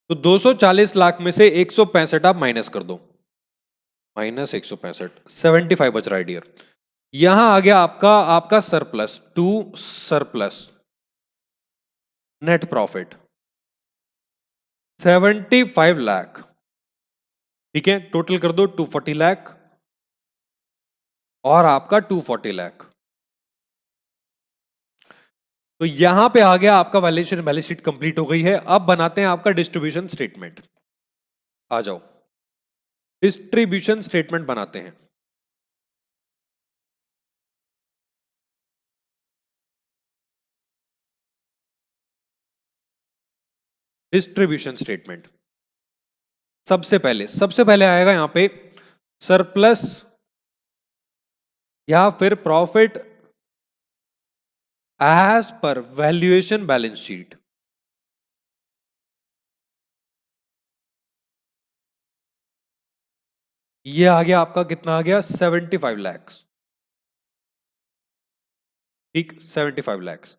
तो 240 लाख में से 165 आप माइनस कर दो, माइनस 165, 75 बच रहा है डियर। यहां आ गया आपका surplus, to surplus net profit 75 lakh. ठीक है, टोटल कर दो 240 लाख और आपका 240 लाख। तो यहां पे आ गया आपका वैल्यूएशन बैलेंस शीट कंप्लीट हो गई है। अब बनाते हैं आपका डिस्ट्रीब्यूशन स्टेटमेंट। आ जाओ, डिस्ट्रीब्यूशन स्टेटमेंट बनाते हैं। डिस्ट्रीब्यूशन स्टेटमेंट सबसे पहले आएगा यहां पे सरप्लस या फिर profit as per valuation balance sheet. ये आ गया आपका, कितना आ गया, 75 lakhs। ठीक, 75 lakhs।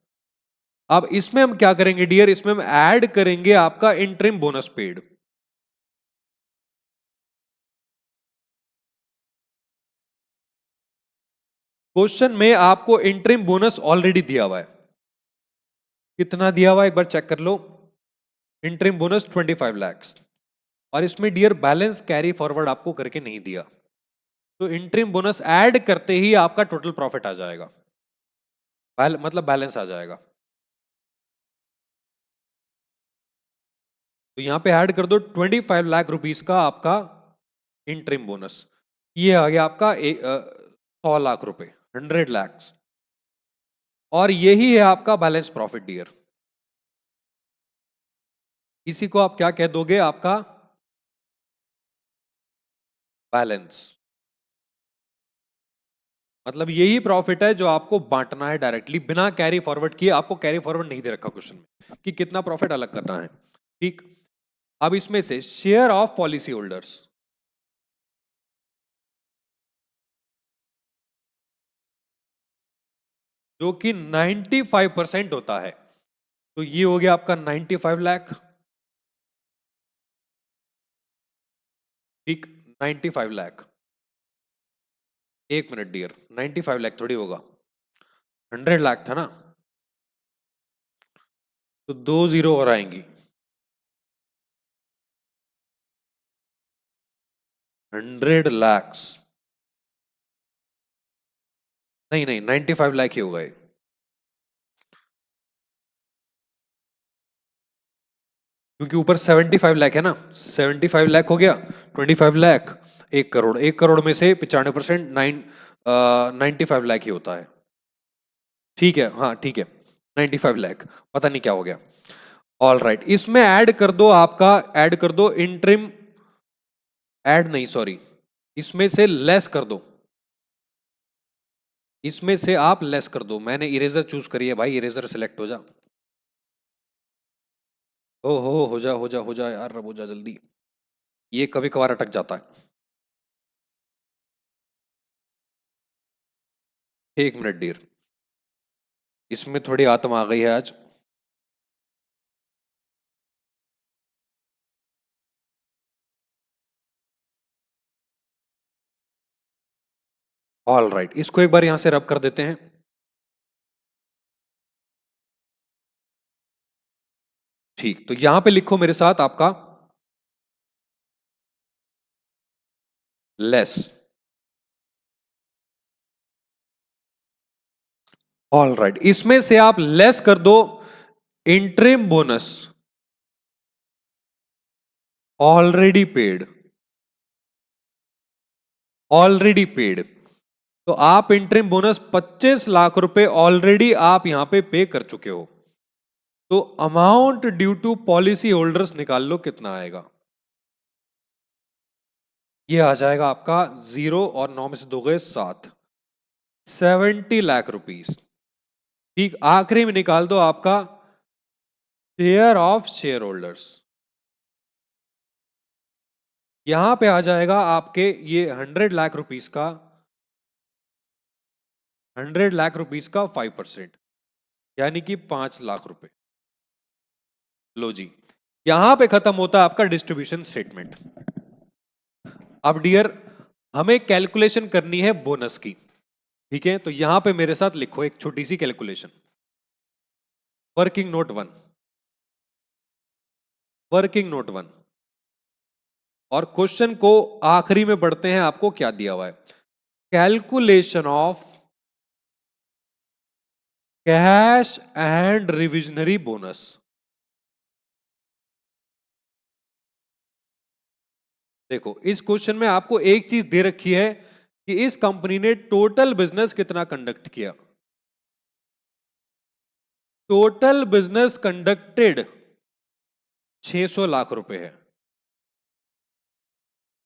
अब इसमें हम क्या करेंगे डियर, इसमें हम ऐड करेंगे आपका इंटरिम बोनस पेड। क्वेश्चन में आपको इंटरिम बोनस ऑलरेडी दिया हुआ है, कितना दिया हुआ है एक बार चेक कर लो, इंटरिम बोनस 25 lakhs। और इसमें डियर बैलेंस कैरी फॉरवर्ड आपको करके नहीं दिया, तो इंटरिम बोनस ऐड करते ही आपका टोटल प्रॉफिट आ जाएगा, मतलब बैलेंस आ जाएगा। तो यहां पे ऐड कर दो 25 लाख रुपीस का आपका इंटरिम बोनस। ये आ गया आपका 100 लाख रुपए, 100 lakhs। और यही है आपका बैलेंस प्रॉफिट डियर। इसी को आप क्या कह दोगे, आपका बैलेंस। मतलब यही प्रॉफिट है जो आपको बांटना है डायरेक्टली, बिना कैरी फॉरवर्ड किए। आपको कैरी फॉरवर्ड नहीं दे रखा क्वेश्चन में कि कितना प्रॉफिट अलग करना है। ठीक, अब इसमें से शेयर ऑफ पॉलिसी होल्डर्स, जो कि 95% होता है, तो ये हो गया आपका 95 लाख। ठीक, 95 लाख। एक मिनट डियर, 95 लाख थोड़ी होगा, 100 लाख था ना, तो 2 जीरो और आएंगी। 100 लाख, नहीं नहीं 95 लाख ही होगा ये। क्योंकि ऊपर 75 लाख है ना, 75 लाख हो गया, 25 लाख, 1 करोड़, 1 करोड़ में से 95% 95 लाख ही होता है। ठीक है, हाँ ठीक है, 95 लाख, पता नहीं क्या हो गया। ऑल राइट, इसमें ऐड कर दो आपका, ऐड कर दो इंट्रिम, ऐड नहीं सॉरी, इसमें से लेस कर दो, इसमें से आप लेस कर दो। मैंने इरेजर चूज करी है भाई, इरेजर सिलेक्ट हो जा। हो जा यार, अब हो जा जल्दी, ये कभी कभार अटक जाता है। 1 मिनट डियर, इसमें थोड़ी आत्म आ गई है आज। ऑल राइट, इसको एक बार यहां से रब कर देते हैं। ठीक, तो यहां पे लिखो मेरे साथ आपका लेस। ऑल राइट, इसमें से आप लेस कर दो interim bonus already paid, already paid. तो आप इंट्रीम बोनस 25 लाख रुपए ऑलरेडी आप यहां पे पे कर चुके हो। तो amount due to policy holders निकाल लो कितना आएगा। ये आ जाएगा आपका 0 और 9 में से 2 गए 7, 70 लाख रुपीस। ठीक, आखिरी में निकाल दो आपका शेयर ऑफ शेयर होल्डर्स, यहां पे आ जाएगा आपके ये 100 लाख रुपीस का, 100 लाख रुपीस का 5%, यानी कि 5 लाख रुपए। लो जी, यहां पे खत्म होता है आपका डिस्ट्रीब्यूशन स्टेटमेंट। अब डियर, हमें कैलकुलेशन करनी है बोनस की, ठीक है? तो यहां पे मेरे साथ लिखो एक छोटी सी calculation, working note 1, working note 1। और क्वेश्चन को आखिरी में पढ़ते हैं, आपको क्या दिया हुआ है। Calculation of cash and revisionary bonus. देखो, इस क्वेश्चन में आपको एक चीज दे रखी है कि इस कंपनी ने टोटल बिजनेस कितना कंडक्ट किया। टोटल बिजनेस कंडक्टेड 600 लाख रुपए है।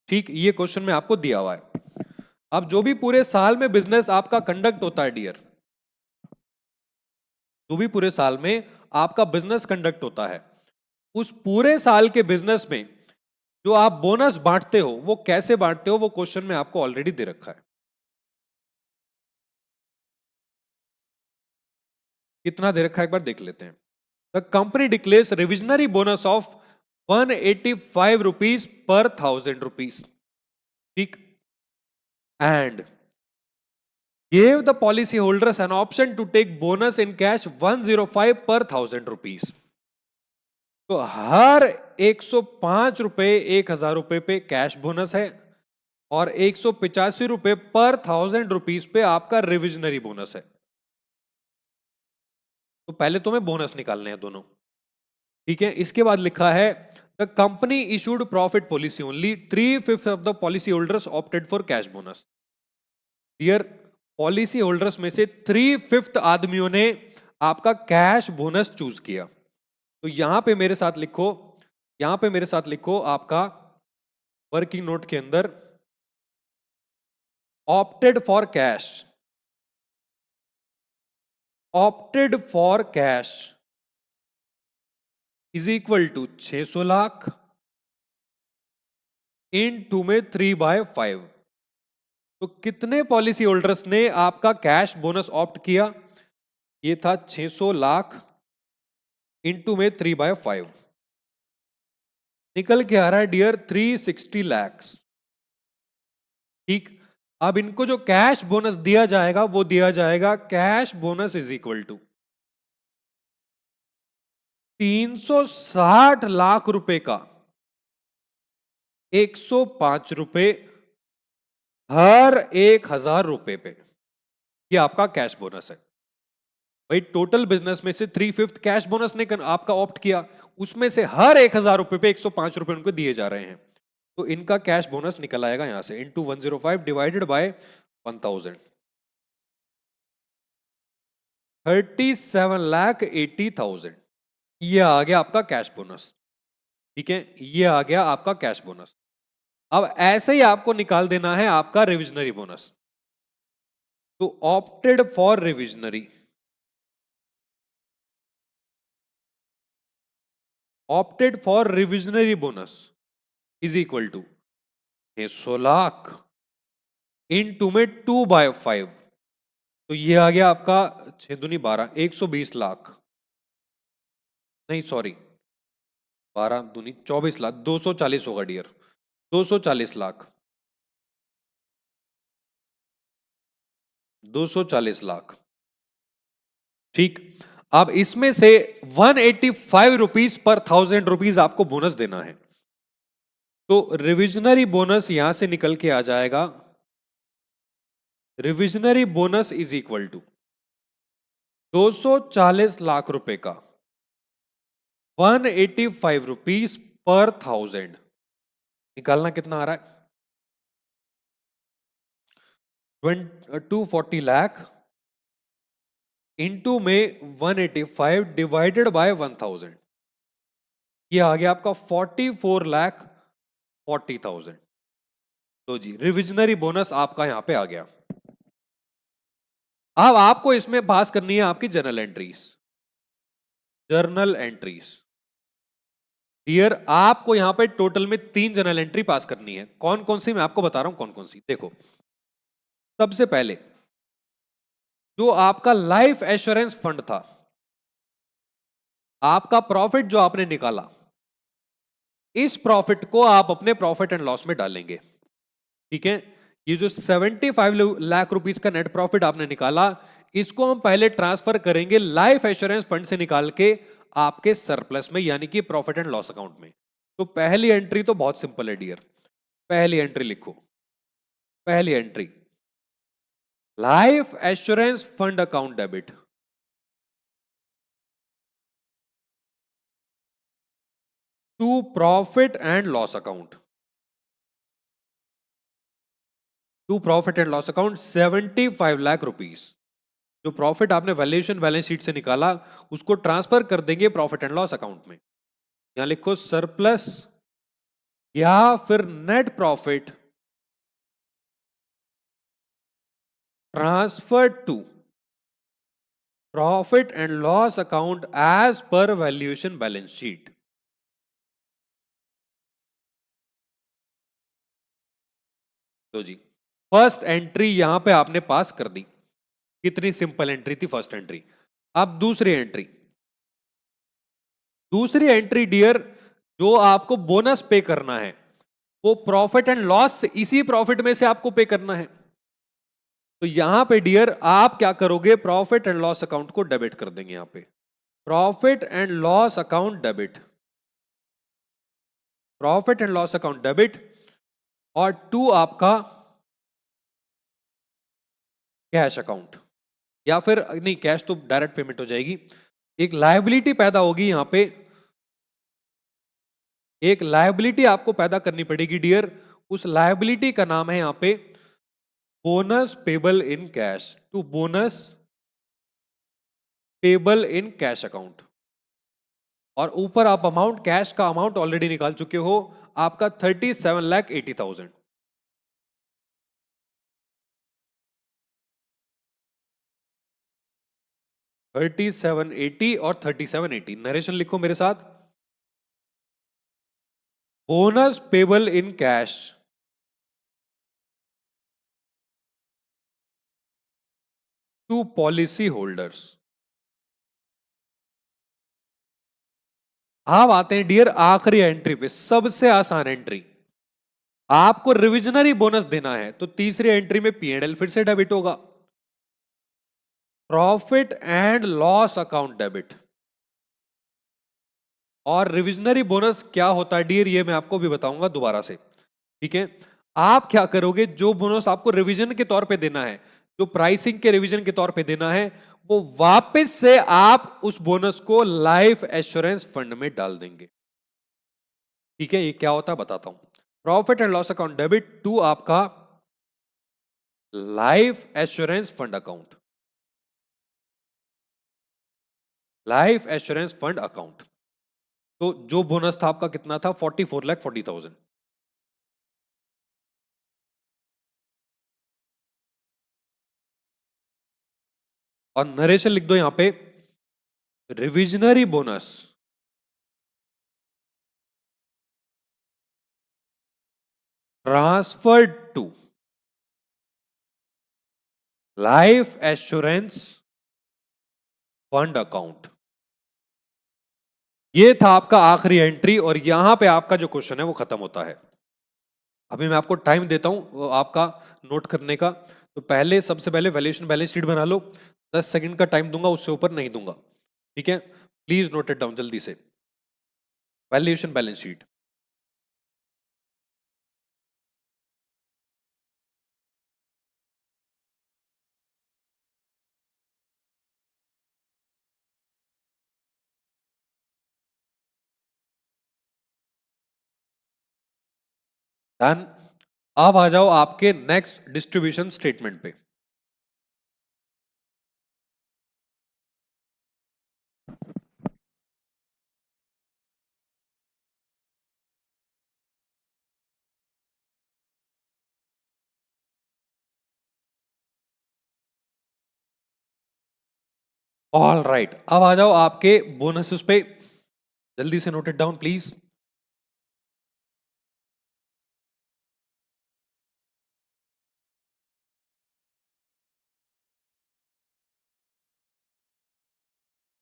ठीक, ये क्वेश्चन में आपको दिया हुआ है। अब जो भी पूरे साल में बिजनेस आपका कंडक्ट होता है डियर, जो भी पूरे साल में आपका बिजनेस कंडक्ट होता है, उस पूरे साल के बिजनेस में जो आप बोनस बांटते हो वो कैसे बांटते हो, वो क्वेश्चन में आपको ऑलरेडी दे रखा है। कितना दे रखा है एक बार देख लेते हैं। The company declares revisionary bonus of 185 rupees per 1000 rupees, ठीक, and gave the policy holders an option to take bonus in cash 105 per 1000 rupees. तो हर 105 रुपए 1000 रुपए पे कैश बोनस है, और 185 रुपए पर 1000 रुपीज पे आपका रिविजनरी बोनस है। तो पहले तुम्हें बोनस निकालने हैं दोनों, ठीक है? इसके बाद लिखा है the company issued profit policy only 3/5 of the policy holders opted for cash bonus. Dear, policy holders में से 3/5 आदमियों ने आपका कैश बोनस चूज किया। तो यहां पे मेरे साथ लिखो, यहां पे मेरे साथ लिखो आपका वर्किंग नोट के अंदर opted for cash, opted for cash is equal to 600 lakh in 2 में 3/5। तो कितने पॉलिसी होल्डर्स ने आपका कैश बोनस ऑप्ट किया? ये था 600 लाख इंटू में 3/5, निकल के आ रहा है डियर 360 लैक्स। ठीक। अब इनको जो कैश बोनस दिया जाएगा वो दिया जाएगा cash bonus is equal to 360 lakh रुपए का 105 रुपए हर 1,000 रुपए पे, ये आपका कैश बोनस है। भाई टोटल बिजनेस में से 3/5 कैश बोनस ने आपका ऑप्ट किया, उसमें से हर 1,000 रुपए पे 105 रुपए उनको दिए जा रहे हैं, तो इनका कैश बोनस निकल आएगा यहां से इंटू 105 डिवाइडेड बाय 1000, 37,80,000। ये आ गया आपका कैश बोनस। ठीक है, ये आ गया आपका कैश बोनस। अब ऐसे ही आपको निकाल देना है आपका रिविजनरी बोनस। तो opted for revisionary, opted for revisionary bonus is equal to 600 lakh into में 2/5, तो ये आ गया आपका 6 दूनी 12, 120 लाख, नहीं सॉरी 12 दूनी 24 लाख, 240 होगा डियर, 240 लाख, 240 लाख। ठीक। अब इसमें से 185 रुपीज पर 1,000 रुपीज आपको बोनस देना है, तो रिविजनरी बोनस यहां से निकल के आ जाएगा, revisionary bonus is equal to 240 lakh रुपए का 185 रुपीज पर 1,000, निकालना कितना आ रहा है, 240 लाख इंटू में 185 डिवाइडेड बाय 1000, ये आ गया आपका 44,40,000। तो जी रिविजनरी बोनस आपका यहां पे आ गया। अब आपको इसमें पास करनी है आपकी journal entries, journal entries. Dear आपको यहां पे टोटल में 3 जर्नल एंट्री पास करनी है। कौन कौन सी, मैं आपको बता रहा हूं कौन कौन सी। देखो सबसे पहले जो आपका लाइफ एश्योरेंस फंड था, आपका प्रॉफिट जो आपने निकाला, इस प्रॉफिट को आप अपने प्रॉफिट एंड लॉस में डालेंगे। ठीक है, ये जो 75 लाख रुपीस का नेट प्रॉफिट आपने निकाला, इसको हम पहले ट्रांसफर करेंगे लाइफ एश्योरेंस फंड से निकाल के आपके सरप्लस में, यानी कि प्रॉफिट एंड लॉस अकाउंट में। तो पहली एंट्री तो बहुत सिंपल है डियर, पहली एंट्री लिखो, पहली entry life assurance fund account debit to profit and loss account, to profit and loss account 75 lakh rupees. जो प्रॉफिट आपने वैल्यूएशन बैलेंस शीट से निकाला, उसको ट्रांसफर कर देंगे प्रॉफिट एंड लॉस अकाउंट में। यहां लिखो सरप्लस या फिर net profit transfer to profit and loss account as per valuation balance sheet. तो जी फर्स्ट एंट्री यहां पे आपने पास कर दी। कितनी सिंपल एंट्री थी फर्स्ट एंट्री। अब दूसरी एंट्री, दूसरी एंट्री डियर जो आपको बोनस पे करना है, वो प्रॉफिट एंड लॉस से, इसी प्रॉफिट में से आपको पे करना है। तो यहां पे डियर आप क्या करोगे, प्रॉफिट एंड लॉस अकाउंट को डेबिट कर देंगे। यहां पे profit and loss account debit, profit and loss account debit, और टू आपका कैश अकाउंट, या फिर नहीं कैश तो डायरेक्ट पेमेंट हो जाएगी। एक लायबिलिटी पैदा होगी यहां पे, एक लायबिलिटी आपको पैदा करनी पड़ेगी डियर। उस लायबिलिटी का नाम है यहां पे bonus payable in cash, to bonus payable in cash account. और ऊपर आप अमाउंट, कैश का अमाउंट ऑलरेडी निकाल चुके हो, आपका 37,80,000। 3780 और 3780 नरेशन लिखो मेरे साथ। Bonus payable in cash to policy holders. अब आते हैं डियर आखिरी एंट्री पे, सबसे आसान एंट्री। आपको रिविजनरी बोनस देना है तो तीसरी एंट्री में P&L फिर से डेबिट होगा, profit and loss account debit. और रिविजनरी बोनस क्या होता है डियर, ये मैं आपको भी बताऊंगा दोबारा से, ठीक है। आप क्या करोगे, जो बोनस आपको रिवीजन के तौर पे देना है, जो प्राइसिंग के रिवीजन के तौर पे देना है, वो वापस से आप उस बोनस को लाइफ एश्योरेंस फंड में डाल देंगे, ठीक है। ये क्या होता है बताता हूं। Profit and loss account debit to आपका life assurance fund account, life assurance fund account. तो जो बोनस था आपका कितना था, 44,40,000। और नरेशन लिख दो यहां पे, revisionary bonus transferred to life assurance fund account. ये था आपका आखिरी एंट्री और यहां पे आपका जो क्वेश्चन है वो खत्म होता है। अभी मैं आपको टाइम देता हूं आपका नोट करने का। तो पहले सबसे पहले वैल्यूएशन बैलेंस शीट बना लो, 10 सेकंड का टाइम दूंगा, उससे ऊपर नहीं दूंगा, ठीक है। प्लीज नोट इट डाउन जल्दी से, वैल्यूएशन बैलेंस शीट। डन। अब आ जाओ आपके नेक्स्ट डिस्ट्रीब्यूशन स्टेटमेंट पे। ऑल राइट, अब आ जाओ आपके बोनसेस पे, जल्दी से note it down please.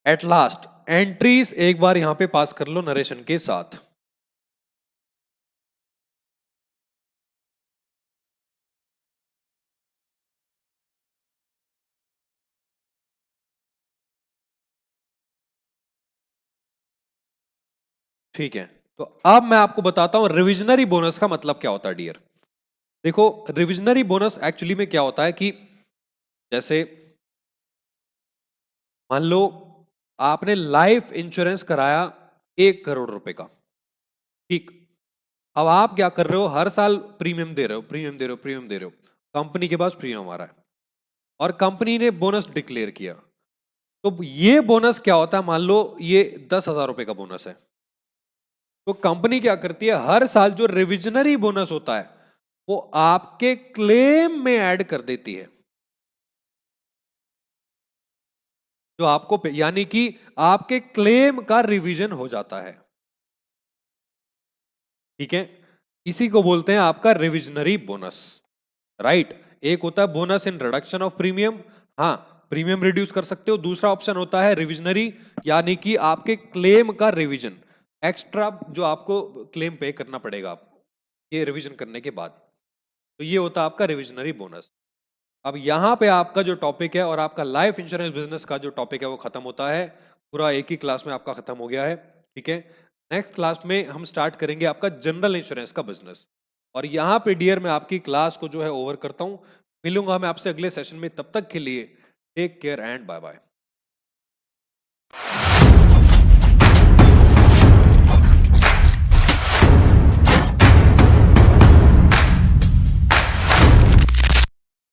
At last entries एक बार यहां पे पास कर लो नरेशन के साथ। ठीक है, तो अब मैं आपको बताता हूं रिविजनरी बोनस का मतलब क्या होता है डियर। देखो, रिविजनरी बोनस एक्चुअली में क्या होता है कि जैसे मान लो आपने लाइफ इंश्योरेंस कराया 1 करोड़ रुपए का, ठीक। अब आप क्या कर रहे हो, हर साल प्रीमियम दे रहे हो, प्रीमियम दे रहे हो, प्रीमियम दे रहे हो, कंपनी के पास प्रीमियम आ रहा है और कंपनी ने बोनस डिक्लेयर किया। तो ये बोनस क्या होता है, मान लो ये 10,000 रुपए का बोनस है, तो कंपनी क्या करती है, हर साल जो रिविजनरी बोनस होता है वो आपके क्लेम में ऐड कर देती है, जो आपको यानी कि आपके क्लेम का रिवीजन हो जाता है, ठीक है। इसी को बोलते हैं आपका रिविजनरी बोनस, राइट। एक होता है bonus in reduction of premium, हाँ, प्रीमियम रिड्यूस कर सकते हो। दूसरा ऑप्शन होता है रिविजनरी, यानी कि आपके क्लेम का रिवीजन, एक्स्ट्रा जो आपको क्लेम पे करना पड़ेगा आपको ये रिवीजन करने के बाद, तो ये होता है आपका रिविजनरी बोनस। अब यहां पे आपका जो टॉपिक है और आपका लाइफ इंश्योरेंस बिजनेस का जो टॉपिक है वो खत्म होता है, पूरा एक ही क्लास में आपका खत्म हो गया है, ठीक है। नेक्स्ट क्लास में हम स्टार्ट करेंगे आपका जनरल इंश्योरेंस का बिजनेस। और यहां पे डियर मैं आपकी क्लास को जो है ओवर करता हूं, मिलूंगा मैं आपसे अगले सेशन में, तब तक के लिए take care and bye bye.